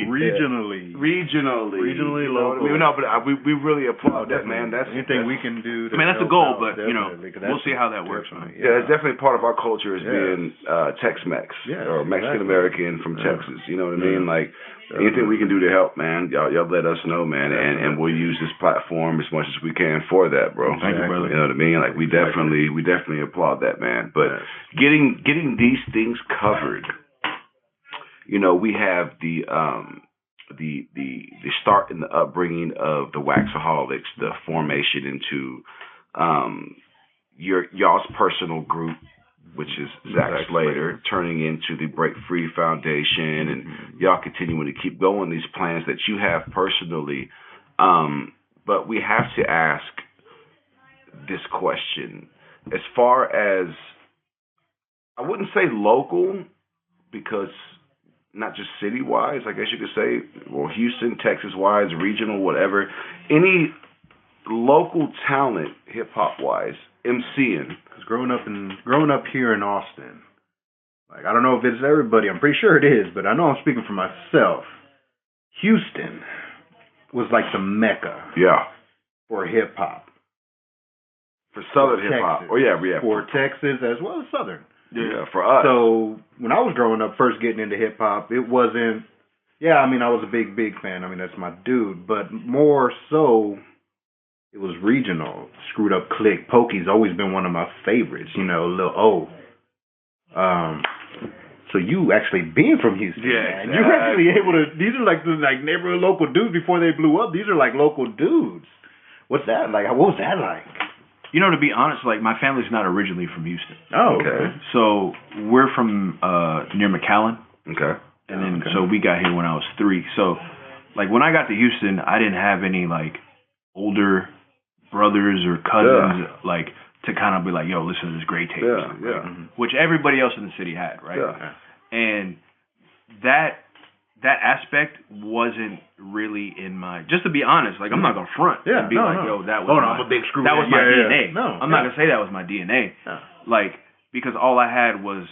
Regionally. Regionally, locally. No, but we really applaud that, man. That's anything we can do. I mean, that's the goal, but we'll see how that works, man. Yeah, it's definitely part of our culture is being Tex-Mex or Mexican American from Texas. You know what I mean? Like anything we can do to help, man. Y'all let us know, man, and we'll use this platform as much as we can for that, bro. Thank you, brother. You know what I mean? Like we definitely applaud that, man. But getting these things covered, you know, we have the start and the upbringing of the Waxaholics, the formation into y'all's personal group, which is Zach Slater, turning into the Break Free Foundation, and y'all continuing to keep going these plans that you have personally. But we have to ask this question. As far as, I wouldn't say local, because not just city-wise, I guess you could say, or Houston, Texas-wise, regional, whatever. Any local talent, hip-hop-wise, MCing. Because growing up here in Austin, like I don't know if it's everybody, I'm pretty sure it is, but I know I'm speaking for myself. Houston was like the mecca. Yeah. For hip-hop. For Southern hip-hop. Oh, yeah. For Texas as well as Southern. Yeah, for us. So when I was growing up, first getting into hip hop, it wasn't. Yeah, I mean, I was a big fan. I mean, that's my dude. But more so, it was regional. Screwed Up Click. Pokey's always been one of my favorites. You know, Lil O. So you actually being from Houston, man. You're actually able to. These are like the neighborhood local dudes before they blew up. These are like local dudes. What's that like? What was that like? You know, to be honest, like my family's not originally from Houston. Oh, okay. So we're from near McAllen. Okay. And then so we got here when I was 3. So like when I got to Houston, I didn't have any like older brothers or cousins like to kind of be like, yo, listen to this great tape. Which everybody else in the city had, right? Yeah. And that aspect wasn't really in my. Just to be honest, like I'm not gonna front and be yo, that was. I'm a big screw. That was my DNA. No, I'm not gonna say that was my DNA. No. Like because all I had was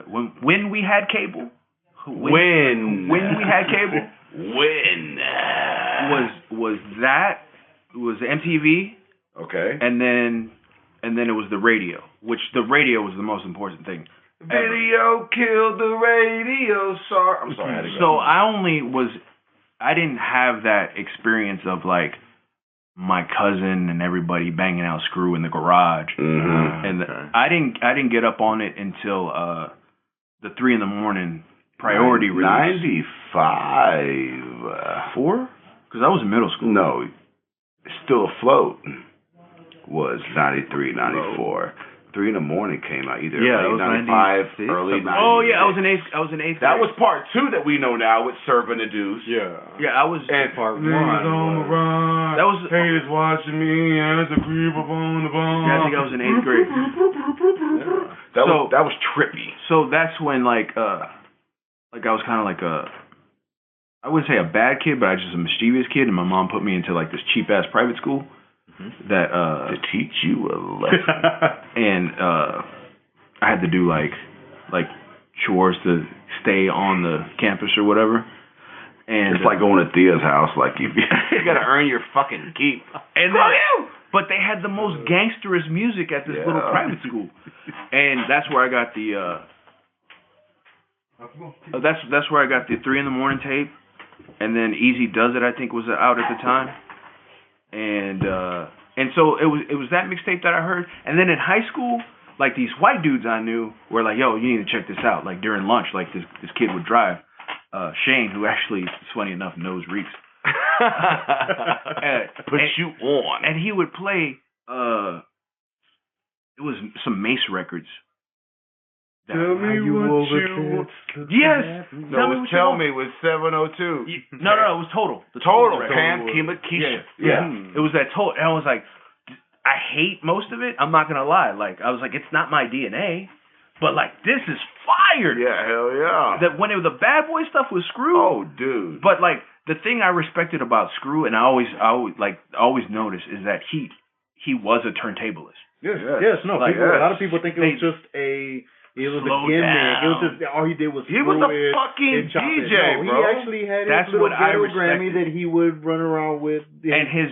when we had cable. When we had cable. was MTV. Okay. And then it was the radio, which the radio was the most important thing. Video killed the radio star. I'm sorry. I had to go. So I didn't have that experience of like my cousin and everybody banging out Screw in the garage. And I didn't get up on it until the 3 a.m. priority release. 95. 4? Because I was in middle school. No, Still Afloat was 93, 94. 3 in the morning came out either late 95, early 96. Oh yeah, I was in eighth. That was part 2 that we know now with Serving the Deuce. Yeah, I was. And part 1. That was haters watching me as a creep up on the bone. Yeah, I think I was in 8th grade. That was trippy. So that's when like I was kind of like I wouldn't say a bad kid, but I was just a mischievous kid, and my mom put me into like this cheap ass private school. That to teach you a lesson. And I had to do like chores to stay on the campus or whatever. And it's like going to Thea's house, like you gotta earn your fucking keep. And but they had the most gangsterous music at this little private school, and that's where I got the that's where I got the 3 a.m. tape, and then Easy Does It I think was out at the time. And so it was that mixtape that I heard. And then in high school, like these white dudes I knew were like, yo, you need to check this out. Like during lunch, like this kid would drive, Shane, who actually, it's funny enough, knows Reeks. Put you on. And he would play, it was some Mace records. Tell me what you want. Yes. No, it was Tell Me with 702. No, it was Total. The Total. Pam, Kima, Keisha. Yeah. It was that Total. And I was like, I hate most of it. I'm not going to lie. Like, I was like, it's not my DNA. But, like, this is fire. Yeah, hell yeah. That when the Bad Boy stuff was Screw. Oh, dude. But, like, the thing I respected about Screw, and I always noticed, is that he was a turntablist. Yes. No. Like, a lot of people think it was just a gimmick. Down. It was just all he did was he was a it fucking and chop DJ, it. No, bro. he actually had That's his little what I ghetto Grammy respected. that he would run around with. And his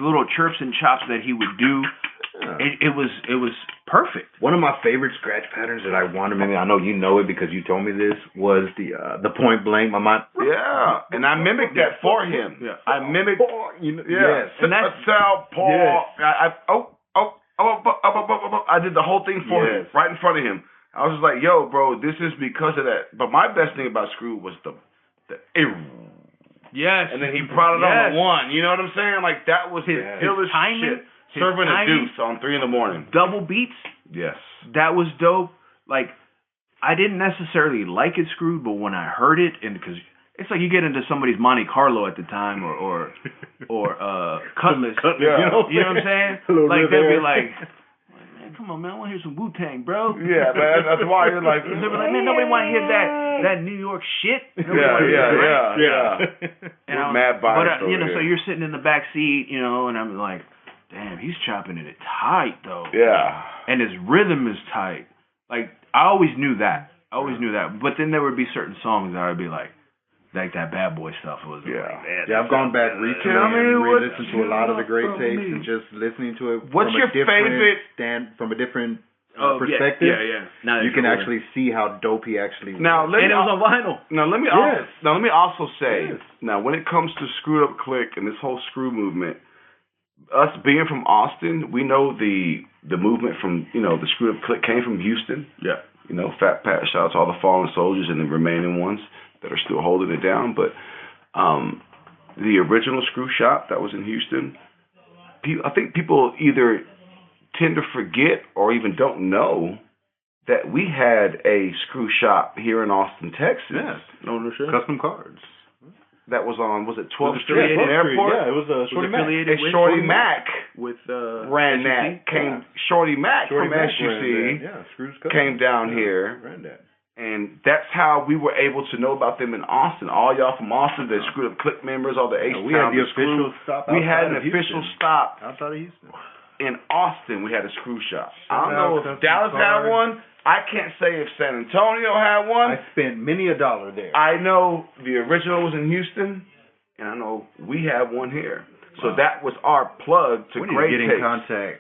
little chirps and chops that he would do. Yeah. It was perfect. One of my favorite scratch patterns that I wanted, maybe I know you know it because you told me this, was the point blank. Yeah, and I mimicked that for him. Yeah. I mimicked. Yes. And that's Paul. Yes. I did the whole thing for him, right in front of him. I was just like, yo, bro, this is because of that. But my best thing about Screw was the Yes. and then he brought it on the one. You know what I'm saying? Like, that was his illest timing. shit. Serving a deuce on 3 a.m. Double beats. Yes. That was dope. Like, I didn't necessarily like it Screwed, but when I heard it, and because it's like you get into somebody's Monte Carlo at the time, or Cutlass. Yeah. You know what I'm saying? Like they'll be like, man, come on, man, I want to hear some Wu-Tang, bro. Yeah, man. That's why you're like, they'll be like, man, nobody want to hear that New York shit. Yeah. And I'm, mad bias but so you're sitting in the back seat, and I'm like, damn, he's chopping it tight though. Yeah. And his rhythm is tight. Like, I always knew that. But then there would be certain songs that I'd be like that Bad Boy stuff was. I've gone back recently and re-listened to a lot of the great tapes and just listening to it. What's your favorite from a different perspective? Yeah. Now you can actually see how dope he actually was. and it was on vinyl. Now let me also say, now when it comes to Screwed Up Click and this whole Screw movement, us being from Austin, we know the movement from, the Screwed Up Click came from Houston. Yeah. Fat Pat, shout out to all the fallen soldiers and the remaining ones that are still holding it down. But the original Screw Shop that was in Houston, I think people either tend to forget or even don't know that we had a Screw Shop here in Austin, Texas. Yes. Custom cards. That was on, was it 12th Street Street Airport? Yeah, it was Shorty Mac. Shorty Mac with ran that. Shorty Mac from SUC came down here. Ran that. And that's how we were able to know about them in Austin. All y'all from Austin, the Screwed Up Click members, all the H-Town. We had the official stop. We had an official stop outside of Houston. In Austin. We had a Screw Shop. I don't know if Dallas had one. I can't say if San Antonio had one. I spent many a dollar there. I know the original was in Houston, and I know we have one here. So that was our plug to Great Tapes. Get in contact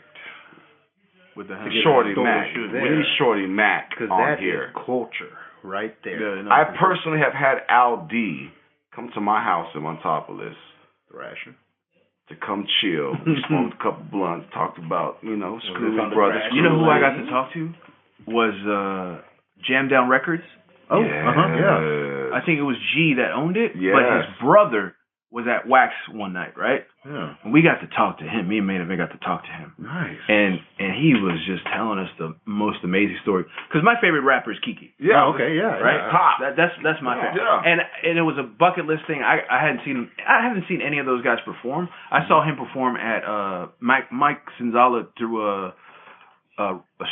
with the Shorty Mac. We need Shorty Mac on here. Is culture right there. Yeah, I personally have had Al D come to my house in Montopolis. Thrasher. To come chill, smoked a couple blunts, talked about, Screw Brothers. You know who I got to talk to? Was Jam Down Records. Oh, yeah. I think it was G that owned it, yes. But his brother was at Wax one night, right? Yeah. And we got to talk to him. Me and Maynard got to talk to him. Nice. And he was just telling us the most amazing story. Because my favorite rapper is Kiki. Yeah. Oh, okay. Yeah. Right. Yeah. That's my favorite. Yeah. And it was a bucket list thing. I haven't seen any of those guys perform. I saw him perform at Mike Sinzala through a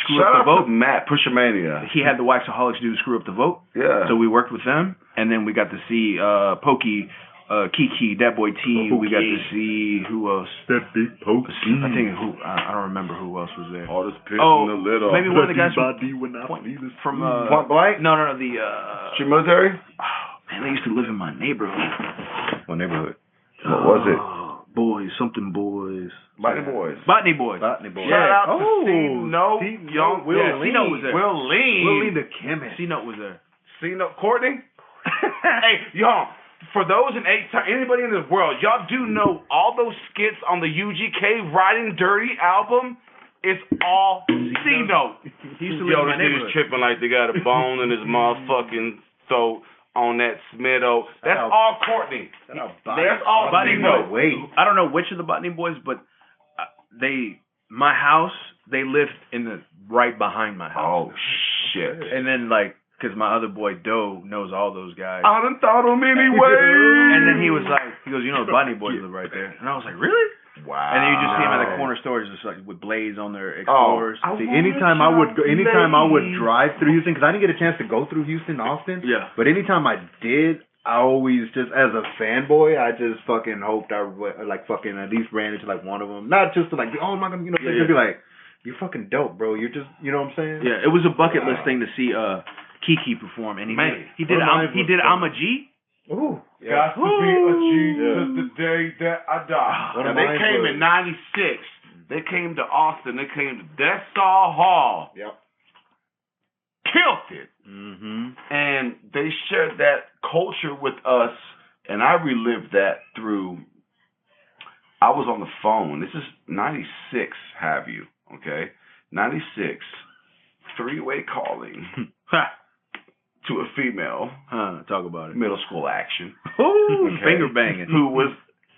Screw Up the Vote. Matt Pushamania. He had the Waxaholics do Screw Up the Vote. Yeah. So we worked with them, and then we got to see Pokey, Kiki, that boy T. We got to see who else? That big Pokey. I think I don't remember who else was there. All this piss in the little. Maybe one of the guys from Point Blank. No, the Street Military. Oh, man, they used to live in my neighborhood. What neighborhood? What was it? Boys, something boys. Botany Boys. Botany Boys. Shout out to C-Note. Will was there. Will Lean the chemist. C-Note was there. C-Note. Courtney? Hey, y'all. For those in anybody in this world, y'all do know all those skits on the UGK Riding Dirty album? It's all C-Note. Yo, this nigga's tripping like they got a bone in his motherfucking throat on that Smitto. That's all Courtney. That's all C-Note. Wait. I don't know which of the Botany Boys, but my house, they lived right behind my house. Oh, shit. And then, because my other boy, Doe, knows all those guys. I done thought him anyway. And then he goes, the Botany Boys live right there. And I was like, really? Wow. And then you just see them at the corner stores, just with blades on their Explorers. See, anytime I would drive through Houston, because I didn't get a chance to go through Houston, Austin. Yeah. But anytime I did, I always just, as a fanboy, I just fucking hoped I fucking at least ran into one of them. Not just to oh, I'm not gonna, just be like, you're fucking dope, bro. You're just, you know what I'm saying? Yeah, it was a bucket list thing to see Kiki perform, and he did I'm a G. Ooh, Got to be a G to the day that I die. One of Now, they mine came was- in '96. They came to Austin. They came to Dessau Hall. Yep. Killed it. Mm-hmm. And they shared that culture with us, and I relived that through. I was on the phone. This is '96. Have you? Okay, '96. Three-way calling to a female. Talk about it. Middle school action. Ooh, finger banging. Who was,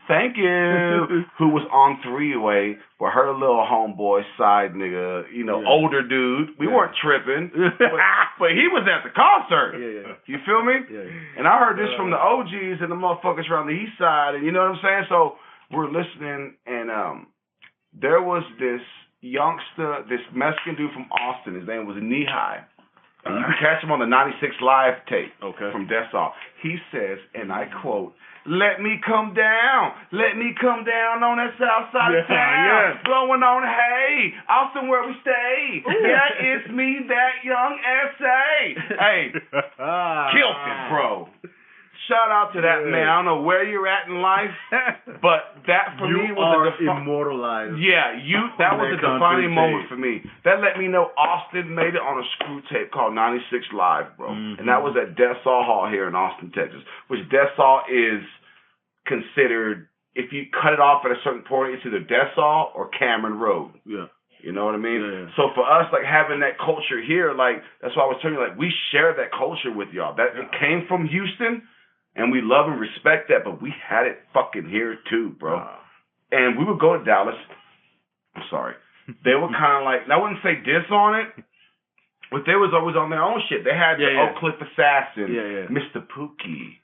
thank you, who was on three-way with her little homeboy side nigga, older dude. We weren't tripping, but he was at the concert. Yeah. You feel me? Yeah. And I heard this from the OGs and the motherfuckers around the east side, and you know what I'm saying? So we're listening, and there was this youngster, this Mexican dude from Austin. His name was Knee High. And you can catch him on the '96 live tape from Dessau. He says, and I quote, "Let me come down on that south side of town, blowing on hay, Austin where we stay. Yeah, it's me, that young S.A." Hey, killed it, bro. Shout out to that man. I don't know where you're at in life, but that for me was immortalized. Yeah, that was a defining moment for me. That let me know Austin made it on a screw tape called '96 Live, bro. And that was at Dessau Hall here in Austin, Texas, which Dessau is considered, if you cut it off at a certain point, it's either Dessau or Cameron Road. Yeah. You know what I mean? Yeah. So for us, like, having that culture here, like, that's why I was telling you, like, we share that culture with y'all. That it came from Houston. And we love and respect that, but we had it fucking here too, bro. And we would go to Dallas. I'm sorry. They were kind of like, I wouldn't say diss on it, but they was always on their own shit. They had the Oak Cliff Assassin, Mr. Pookie,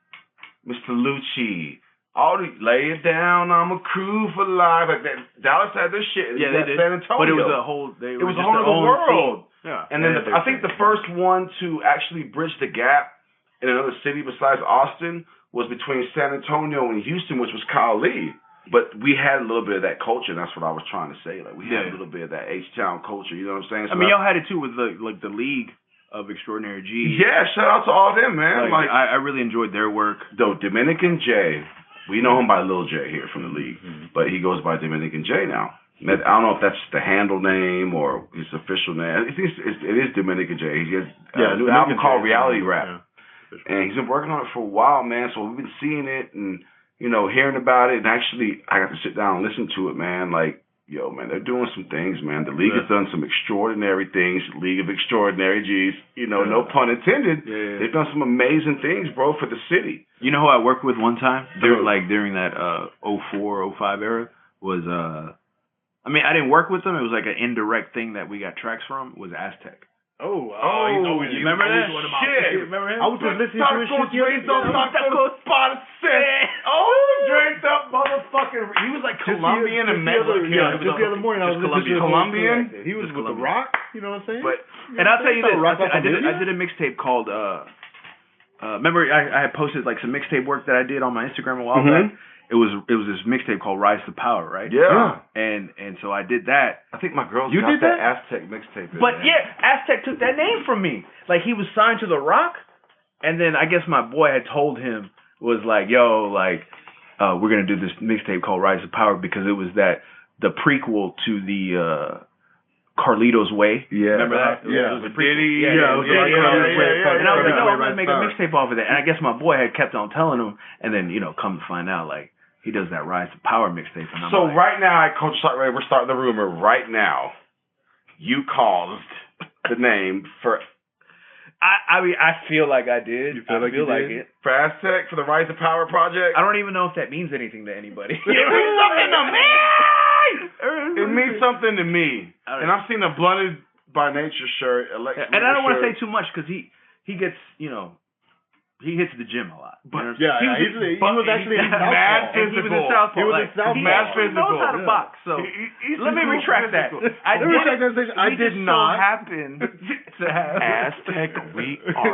Mr. Lucci, all the Lay It Down, I'm a Crew for Life. Like that. Dallas had their shit. Yeah, they did. San Antonio. But it was a whole. It was a whole other world. Scene. Yeah. And then I think the first one to actually bridge the gap in another city besides Austin was between San Antonio and Houston, which was Kyle Lee. But we had a little bit of that culture, and that's what I was trying to say. Like, we had a little bit of that H-Town culture, you know what I'm saying? So y'all had it too with the League of Extraordinary G's. Yeah, shout out to all them, man. Like I really enjoyed their work. Though Dominican J, we know him by Lil J here from the League, but he goes by Dominican J now. I don't know if that's the handle name or his official name. It is Dominican J. He has a new album called Reality Rap. Yeah. And he's been working on it for a while, man. So we've been seeing it and, hearing about it. And actually, I got to sit down and listen to it, man. Like, yo, man, they're doing some things, man. The League has done some extraordinary things. League of Extraordinary G's, no pun intended. Yeah. They've done some amazing things, bro, for the city. You know who I worked with one time? During that 04, 05 era was, I didn't work with them. It was like an indirect thing that we got tracks from. Was Aztec. He's always, you remember that? Shit. Remember him? I was just listening to his shit. Draped up motherfucking. He was like Colombian and Mexican. Just the other morning I was listening to Colombian. He was with The Rock, you know what I'm saying? And I'll tell you this, I did a mixtape called, remember I had posted like some mixtape work that I did on my Instagram a while back? It was this mixtape called Rise to Power, right? Yeah. And so I did that. I think my girls got did that Aztec mixtape. But Aztec took that name from me. Like, he was signed to The Rock, and then I guess my boy had told him, was like, yo, like, we're gonna do this mixtape called Rise to Power because it was the prequel to the Carlito's Way. Yeah. Remember that? Yeah. It was a prequel. And I was like, no, I'm gonna make a mixtape off of that. And I guess my boy had kept on telling him, and then, come to find out, like, he does that Rise to Power mixtape. And so right now, Coach, we're starting the rumor right now. You caused the name for. I feel like I did. You feel like you did? it. For Aztec, for the Rise to Power project? I don't even know if that means anything to anybody. It means something to me! It means something to me. And I've seen a Blunted by Nature shirt. And I don't want to say too much because he gets, he hits the gym a lot. But he was actually mad physical. He was in Southpaw. He was in Southpaw. Mad physical. He knows how to box. So let me retract that. I did not happen to have Aztec.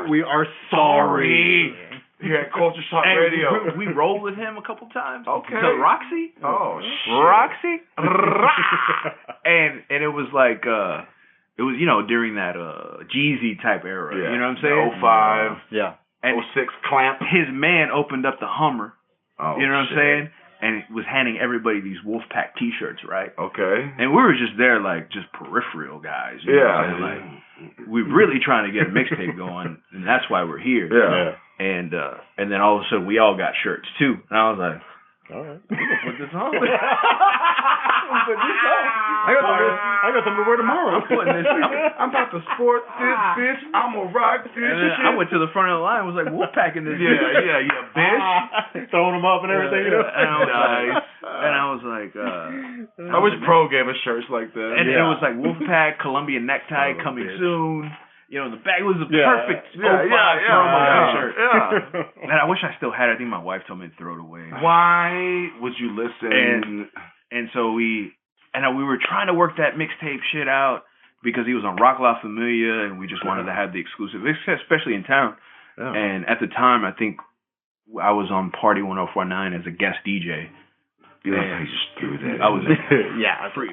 We are sorry. Here at Culture Shock And Radio. we rolled with him a couple times. Okay. To Roxy. Oh shit. Roxy. and it was like it was during that Jeezy type era. Yeah. You know what I'm saying? 05. Yeah. And 06 Clamp. his man opened up the Hummer. Oh, You know what shit. I'm saying? And was handing everybody these Wolfpack T-shirts, right? Okay. And we were just there, like, just peripheral guys. You know what I'm saying? Like, we're really trying to get a mixtape going, and that's why we're here. Yeah. And then all of a sudden, we all got shirts too. And I was like, all right, we gonna put this on. I got something to wear tomorrow. I'm putting this. I'm about to sport this, bitch. I'm gonna rock this And then shit. I went to the front of the line. Was like, Wolfpack in this. Yeah, bitch. Throwing them up and everything. You know? And I was like, I wish Pro gave us shirts like that. and it was like Wolfpack, Columbia necktie coming soon. In the bag was a perfect 05 promo shirt. Yeah. Man, I wish I still had it. I think my wife told me to throw it away. Why would you listen? And so we were trying to work that mixtape shit out because he was on Rock La Familia, and we just wanted to have the exclusive, especially in town. Yeah. And at the time, I think I was on Party 1049 as a guest DJ. You know, he just threw that. I was Yeah. I was free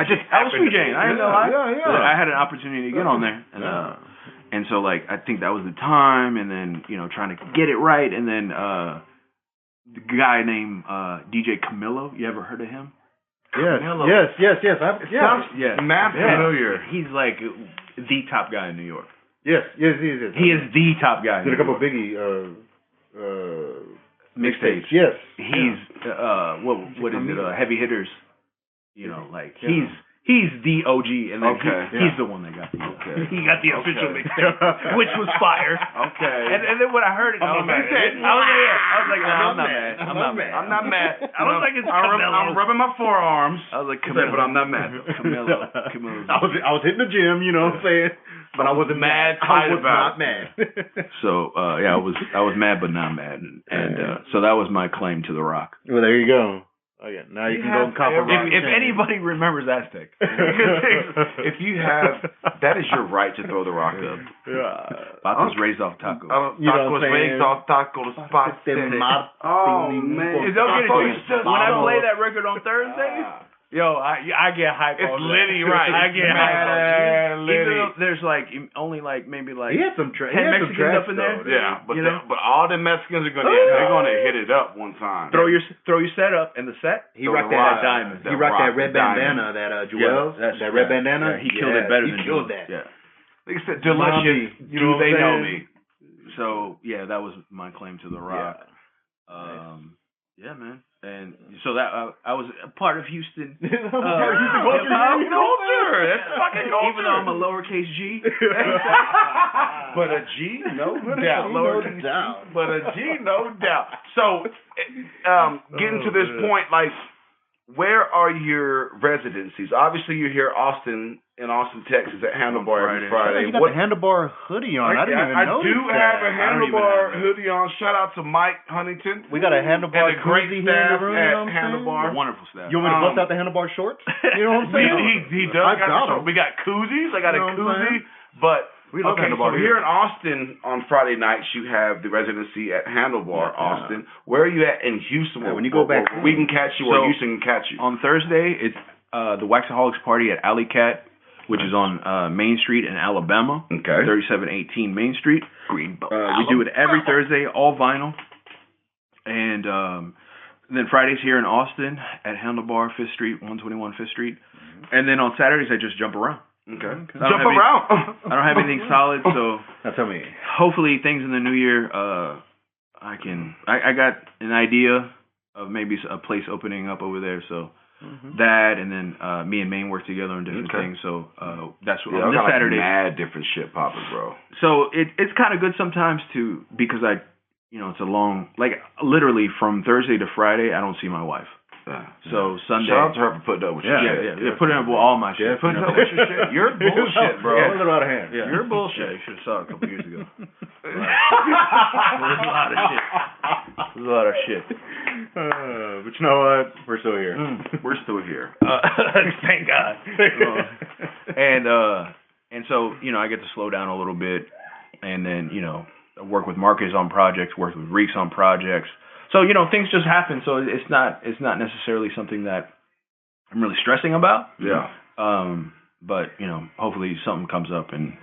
I just Jane. I ain't gonna lie. Yeah. I had an opportunity to get on there, and so like I think that was the time, and then trying to get it right, and then the guy named DJ Camilo. You ever heard of him? Yes. Camilo. Yes. Yeah. Mad familiar. He's like the top guy in New York. Yes. He is the top guy. Did a couple of Biggie mixtapes. Yes. He's what is it? Heavy hitters. He's the OG, and then he's the one that got the he got the official mixtape, which was fire. Okay. And then when I heard it, I was like, I'm not mad. I'm not mad. I was like, it's Camilo. I'm rubbing my forearms. I was like, But I'm not mad. Camilo. I was hitting the gym, you know what I'm saying? But I wasn't mad. I was not mad. So I was mad but not mad, and so that was my claim to the Rock. Well, there you go. Okay, now you can go and cop a rock. If anybody remembers Aztec, if you have, that is your right to throw the rock up. Patos raised off taco. Tacos raised off taco spot. Oh man! Is okay when I play that record on Thursdays? Yo, I get hype. It's Liddy, right? I get hype. Liddy. There's only maybe he had some 10 Mexicans up in there. Yeah, but all the Mexicans are gonna hit it up one time. Throw your set up in the set. He rocked that diamond. He rocked that red bandana, that Joel's. That red bandana. Yeah, he killed it better than killed Joel. that. Yeah. They said delicious. Do they know me? So that was my claim to the Rock. Yeah, man. And so that I was a part of Houston. Culture. That's fucking culture. Even though I'm a lowercase G. But a G, no doubt. No doubt. But a G, no doubt. So, getting to this point, like, where are your residencies? Obviously, you're here in Austin, Texas at Handlebar every Friday. You got the Handlebar hoodie on. I didn't even know that. I do have a Handlebar hoodie on. Shout out to Mike Huntington. We got a Handlebar and the great koozie staff here in the room, at Handlebar. Wonderful staff. You want me to bust out the Handlebar shorts? You know what I'm saying? He does. We got koozies. I got a koozie. But we love Handlebar. So here in Austin on Friday nights, you have the residency at Handlebar, Austin. Where are you at in Houston? When you go back, we can catch you, or Houston can catch you. On Thursday, it's the Waxaholics Party at Alley Cat, which is on Main Street in Alabama. Okay. 3718 Main Street. Greenbow. We do it every Thursday, all vinyl. And then Fridays here in Austin at Handlebar, 5th Street, 121 5th Street. And then on Saturdays, I just jump around. Okay. Jump around. I don't have anything solid, so now tell me. Hopefully things in the new year, I got an idea of maybe a place opening up over there, so that, and then me and Maine work together on different things, so that's what this Saturday. Mad different shit popping, bro. So it's kind of good sometimes because it's a long, literally from Thursday to Friday, I don't see my wife. So Sunday. Shout out to her for putting up with your shit. Yeah, putting up with all my shit. Putting up with your shit. You're bullshit, bro. A little out of hand. Yeah. You're bullshit. Yeah, you should have saw it a couple years ago. There's a lot of shit. There's a lot of shit. But you know what? We're still here. We're still here. Thank God. And so I get to slow down a little bit, and then work with Marcus on projects, work with Reeks on projects. So things just happen. So it's not necessarily something that I'm really stressing about. Yeah. But hopefully something comes up and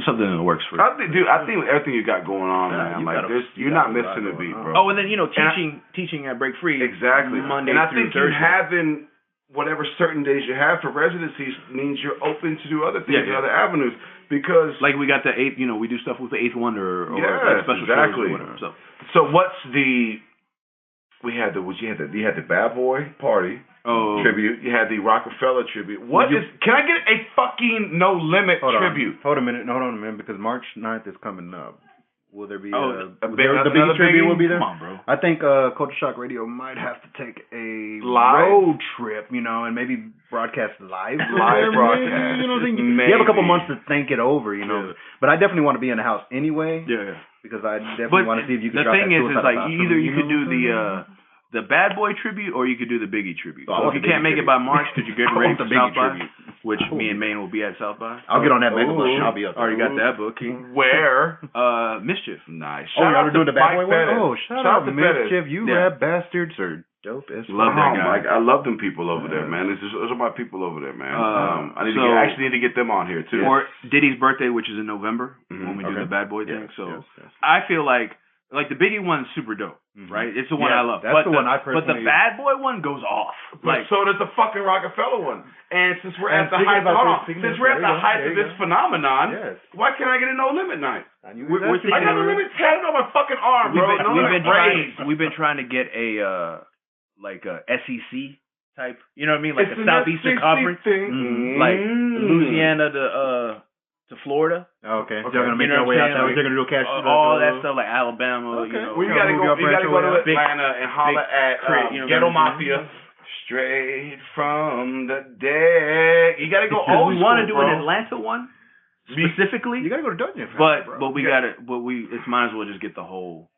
something in the works for. I think everything you got going on, man. Like you're not missing a beat, bro. Oh, and then teaching at Break Free exactly Monday and I through think you Thursday. having whatever certain days you have for residencies means you're open to do other things, other avenues. Because like we got the 8th, we do stuff with the 8th Wonder or special shows or whatever. So what's the? You had the Bad Boy Party. Tribute. You had the Rockefeller tribute. Can I get a fucking No Limit tribute? Hold on a minute, because March 9th is coming up. Will there be the Biggie tribute will be there? Come on, bro. I think Culture Shock Radio might have to take a road trip, and maybe broadcast live broadcast. You have a couple months to think it over, But I definitely want to be in the house anyway. Yeah. Because I definitely want to see if you can. The thing is like either you could do the Bad Boy tribute, or you could do the Biggie tribute. So if you can't make it by March, because you're getting ready for South by, which me and Maine will be at South by. I'll get on that mega bus. I'll be up there. Already got that booking. Where? Mischief. Nice. Y'all are doing the Bad Boy one? Oh, shout out to Mischief. You rap bastards are dope as fuck. Love that guy. I love them people over there, man. Those are my people over there, man. I actually need to get them on here, too. Or Diddy's birthday, which is in November, when we do the Bad Boy thing. So I feel like the Biggie one's super dope, right? It's the one I love. That's the one I personally. But the Bad Boy one goes off. But so does the fucking Rockefeller one. And since we're at the height, of this phenomenon, why can't I get a No Limit night? I got No Limit tatted on my fucking arm, bro. We've been trying to get a SEC type. You know what I mean? Like it's a Southeastern Conference, like Louisiana to Florida. Okay. They're gonna make their way out there. They're gonna do a cash. All that stuff like Alabama. Okay. Well, you gotta go to Atlanta and holler at Ghetto Mafia. Straight from the deck. You gotta go old school. We want to do an Atlanta one specifically. You gotta go to Dungeon. But we might as well just get the whole.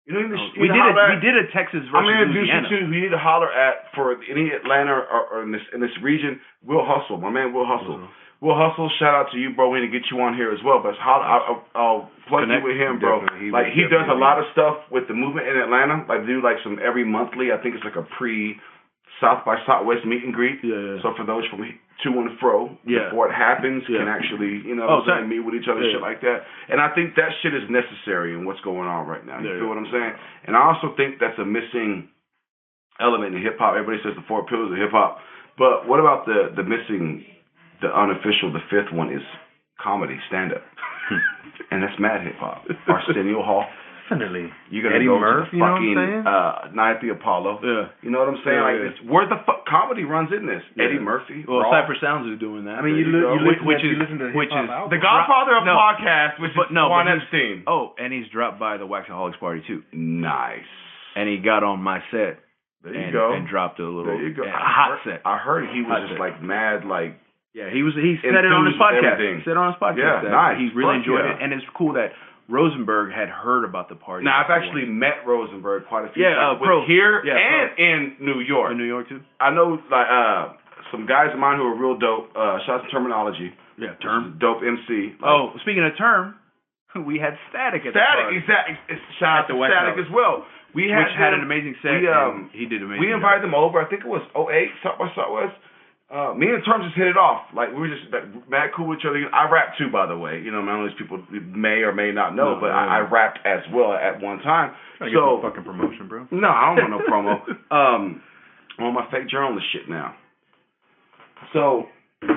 We did a Texas versus I'm gonna introduce Louisiana. you to. You need to holler at for any Atlanta or in this region. Will Hustle, my man. Will Hustle. Will Hustle, shout out to you, bro. We need to get you on here as well. But I'll plug you with him, bro. He does a lot of stuff with the movement in Atlanta. Do some every monthly. I think it's like a pre-South by Southwest meet and greet. Yeah. So for those from to and fro, before it happens, can actually meet with each other, shit like that. And I think that shit is necessary in what's going on right now. You feel what I'm saying? And I also think that's a missing element in hip hop. Everybody says the 4 pillars of hip hop, but what about the missing? The unofficial, the 5th one is comedy, stand-up. And that's mad hip-hop. Arsenio Hall. Definitely. You're going to go to the fucking Night at the Apollo. Yeah. You know what I'm saying? Where the fuck comedy runs in this? Yeah. Eddie Murphy. Well, Cypher Sounds is doing that. I mean, you listen to the Godfather of podcast, which is Juan Epstein. Oh, and he's dropped by the Waxaholics party, too. Nice. And he got on my set. There you go. And dropped a little a hot set. I heard he was just mad, yeah, he said it on his podcast. He said it on his podcast. Yeah, nice. He really enjoyed it, and it's cool that Rosenberg had heard about the party. Now, I've actually met Rosenberg quite a few times. Here and in New York. In New York, too? I know some guys of mine who are real dope. Shout out to Terminology. Yeah, Term. Dope MC. Speaking of Term, we had Static at the party. Exactly. Shout out to Static as well. Which had an amazing set. He did amazing. We invited them over. I think it was 08, South by Southwest. Me and Term just hit it off. We were just mad cool with each other. I rap too, by the way. I know these people may or may not know, but I rapped as well at one time. Get some fucking promotion, bro. No, I don't want no promo. I'm on my fake journalist shit now. So,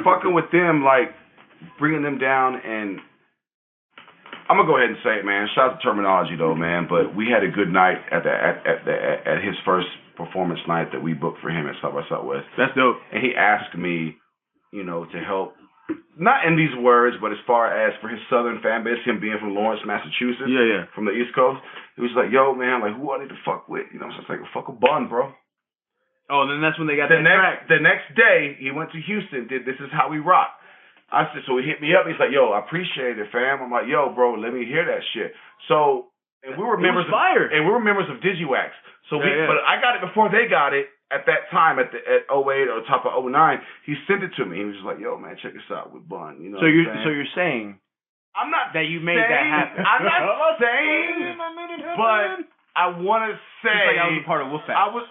fucking with them, bringing them down, and I'm gonna go ahead and say it, man. Shout out to Terminology, though, man. But we had a good night at his first performance night that we booked for him at South by Southwest. That's dope. And he asked me, to help, not in these words, but as far as for his southern fan base, him being from Lawrence, Massachusetts, from the East Coast, he was like, yo, man, who I need to fuck with? So it's like, fuck a bun, bro. Oh, then that's when they got that track. The next day, he went to Houston, did This Is How We Rock. I said, so he hit me up. He's like, yo, I appreciate it, fam. I'm like, yo, bro, let me hear that shit. So, and we were members of DigiWax. So but I got it before they got it at that time at 08 or top of 09. He sent it to me. He was just like, yo, man, check this out with Bun. So you're saying I'm not that you made that happen. I'm not saying, but I want to say it's like I was a part of Wolfpack. I was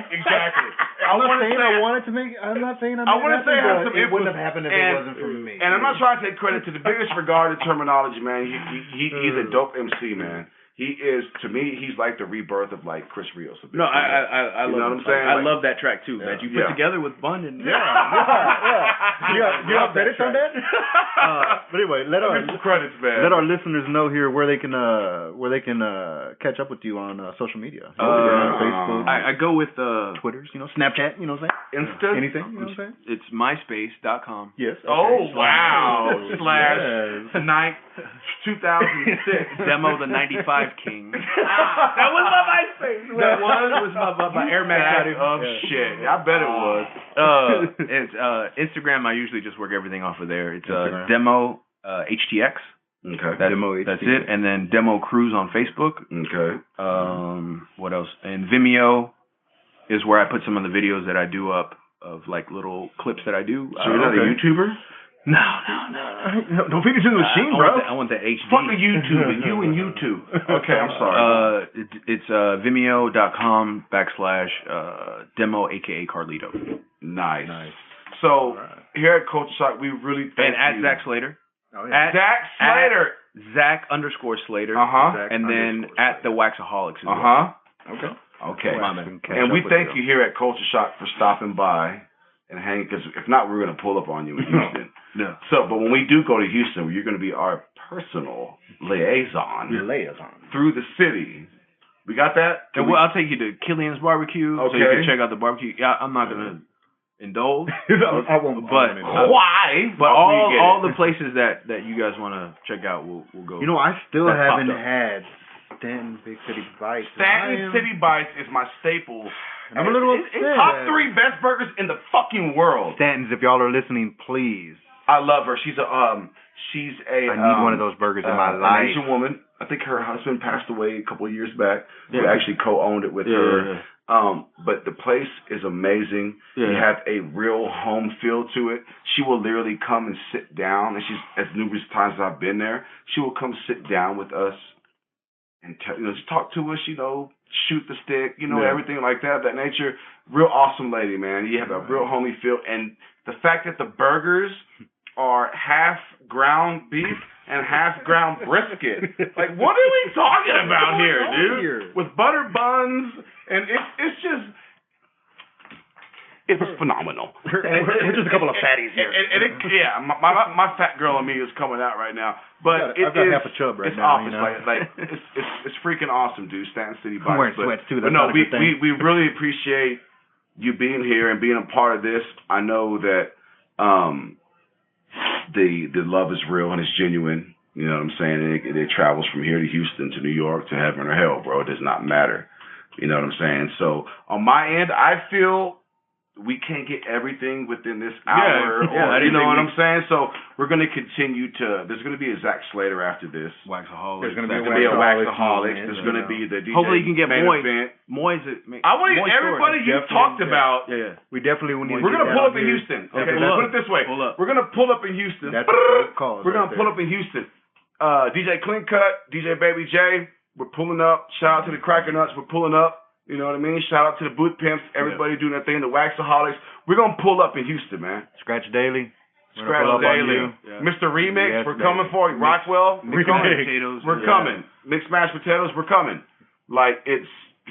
exactly. I'm not saying I wanted to make. I'm not saying I want to say it wouldn't have happened if it wasn't for me. And I'm not trying to take credit to the biggest regarded terminology, man. He's a dope MC, man. He is, to me, he's like the rebirth of like Chris Rios. No, I love what I'm saying. I love that track too that you put together with Bun and You got credits on that? But anyway, let our credits, man. Let our listeners know here where they can catch up with you on social media. Facebook. I go with Twitters, Snapchat, what I'm saying? Insta, anything, what I'm saying? It's myspace.com. Yes. Okay. Oh wow! Yes. /tonight 2006 demo the 95 King. That was my MySpace. That was my Air Max. Shit, I bet it was. It's Instagram. I usually just work everything off of there. It's demo HTX. Okay. That's it. And then Demo Cruise on Facebook. Okay. What else? And Vimeo is where I put some of the videos that I do up of like little clips that I do. So you're not a YouTuber? No. Don't feed it to the machine, bro. I want the HD. Fuck a YouTube and you and YouTube. Okay, I'm sorry. It's vimeo.com/demo aka Carlito. Nice. So here at Culture Shock, we really thank and at you. Zach Slater. Oh, yeah. Zach Slater. Zach_Slater. And then at the Waxaholics as well. Okay. And we thank you here at Culture Shock for stopping by and hanging, because if not, we're going to pull up on you in Houston. No. So, but when we do go to Houston, you're going to be our personal liaison through the city. We got that? And I'll take you to Killian's Barbecue, so you can check out the barbecue. Yeah, I'm not going to indulge. I won't. But why? But all the places that you guys want to check out, we'll go. I still haven't had Stanton Big City Bites. Stanton City Bites is my staple. I'm a little upset. It's top 3 best burgers in the fucking world. Stanton's, if y'all are listening, please. I love her. She's a I need one of those burgers in my life. Asian woman. I think her husband passed away a couple of years back. We actually co-owned it with her. But the place is amazing. You have a real home feel to it. She will literally come and sit down, and she's, as numerous times as I've been there, she will come sit down with us and just talk to us, shoot the stick, everything like that nature. Real awesome lady, man. You have a real homey feel. And the fact that the burgers are half ground beef and half ground brisket. Like, what are we talking about here, dude? With butter buns, and it's just... It was phenomenal. We're just a couple of fatties here. My fat girl and me is coming out right now. But I've got half a chub right now. It's freaking awesome, dude. Stanton City Bites. I'm wearing sweats too. That's no, not a good thing. we really appreciate you being here and being a part of this. I know that the love is real and it's genuine. You know what I'm saying? It travels from here to Houston to New York to heaven or hell, bro. It does not matter. You know what I'm saying? So on my end, I feel we can't get everything within this hour. You know what I'm saying? So we're going to continue to... There's going to be a Zach Slater after this. Waxaholics. There's going to be a Waxaholics. There's going to be the DJ. Hopefully you can get Moy. Moy's I want everybody you talked about. We definitely need We're going to pull up in Houston. Okay, let's put it this way. We're going to pull up in Houston. That's a call. We're going to pull up in Houston. DJ Clean Cut, DJ Baby J, we're pulling up. Shout out to the Cracker Nuts. We're pulling up. You know what I mean? Shout out to the Booth Pimps, everybody doing their thing, the Waxaholics. We're going to pull up in Houston, man. Scratch Daily. Scratch Daily. Mr. Remix, we're coming for you. Rockwell, we're coming. We're coming. Mixed Mashed Potatoes, we're coming. Like,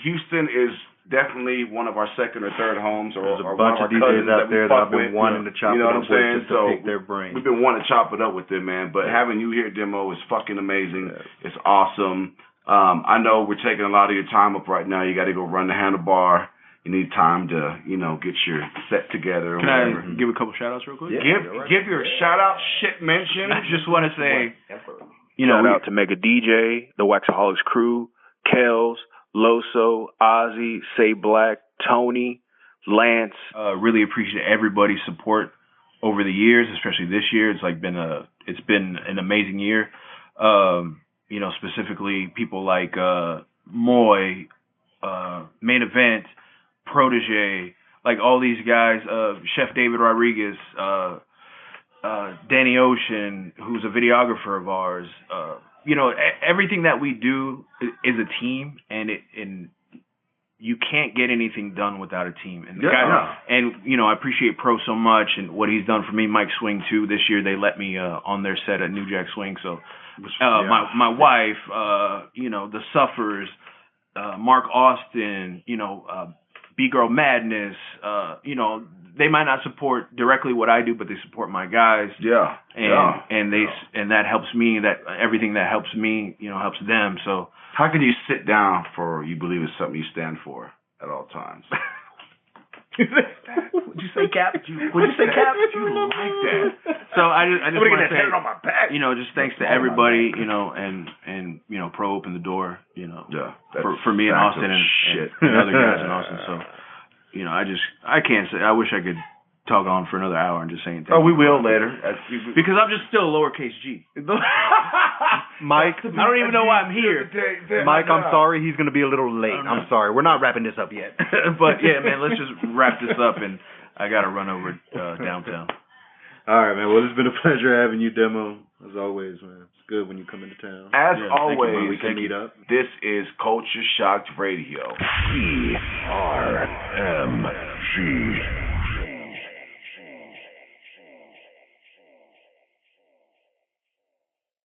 Houston is definitely one of our second or third homes. There's a bunch of DJs out there that I've been wanting to chop it up with just to pick their brain. We've been wanting to chop it up with them, man. But having you here, Demo, is fucking amazing. It's awesome. I know we're taking a lot of your time up right now. You got to go run the handlebar. You need time to, get your set together. Can I give a couple shout-outs real quick? Give your shout-out shit mention. I just want to say, shout out to Mega DJ, the Waxaholics crew, Kels, Loso, Ozzy, Say Black, Tony, Lance. Really appreciate everybody's support over the years, especially this year. It's been an amazing year. Specifically people like Moy, Main Event, Protege, like all these guys, Chef David Rodriguez, Danny Ocean, who's a videographer of ours. You know, everything that we do is a team, and you can't get anything done without a team. And and you know, I appreciate Pro so much and what he's done for me. Mike Swing too. This year they let me on their set at New Jack Swing. So my wife, you know, the Suffers, Mark Austin, you know, B-Girl Madness, you know, they might not support directly what I do, but they support my guys. And that helps me. That everything that helps me, you know, helps them. So how can you sit down for you believe it's something you stand for at all times? Would you say Cap? You like that? So I just want to say, on my back. You know, just thanks to everybody, you know, and you know, Pro opened the door, you know, for me in Austin and other guys in Austin. So, you know, I can't say. I wish I could talk on for another hour and just saying. Oh, we will later. Because I'm just still a lowercase G. Mike, I don't even know why I'm here. Mike, I'm sorry. He's going to be a little late. I'm sorry. We're not wrapping this up yet. But yeah, man, let's just wrap this up, and I got to run over downtown. All right, man. Well, it's been a pleasure having you, Demo. As always, man. It's good when you come into town. As always, we can meet up. This is Culture Shocked Radio. CRMG.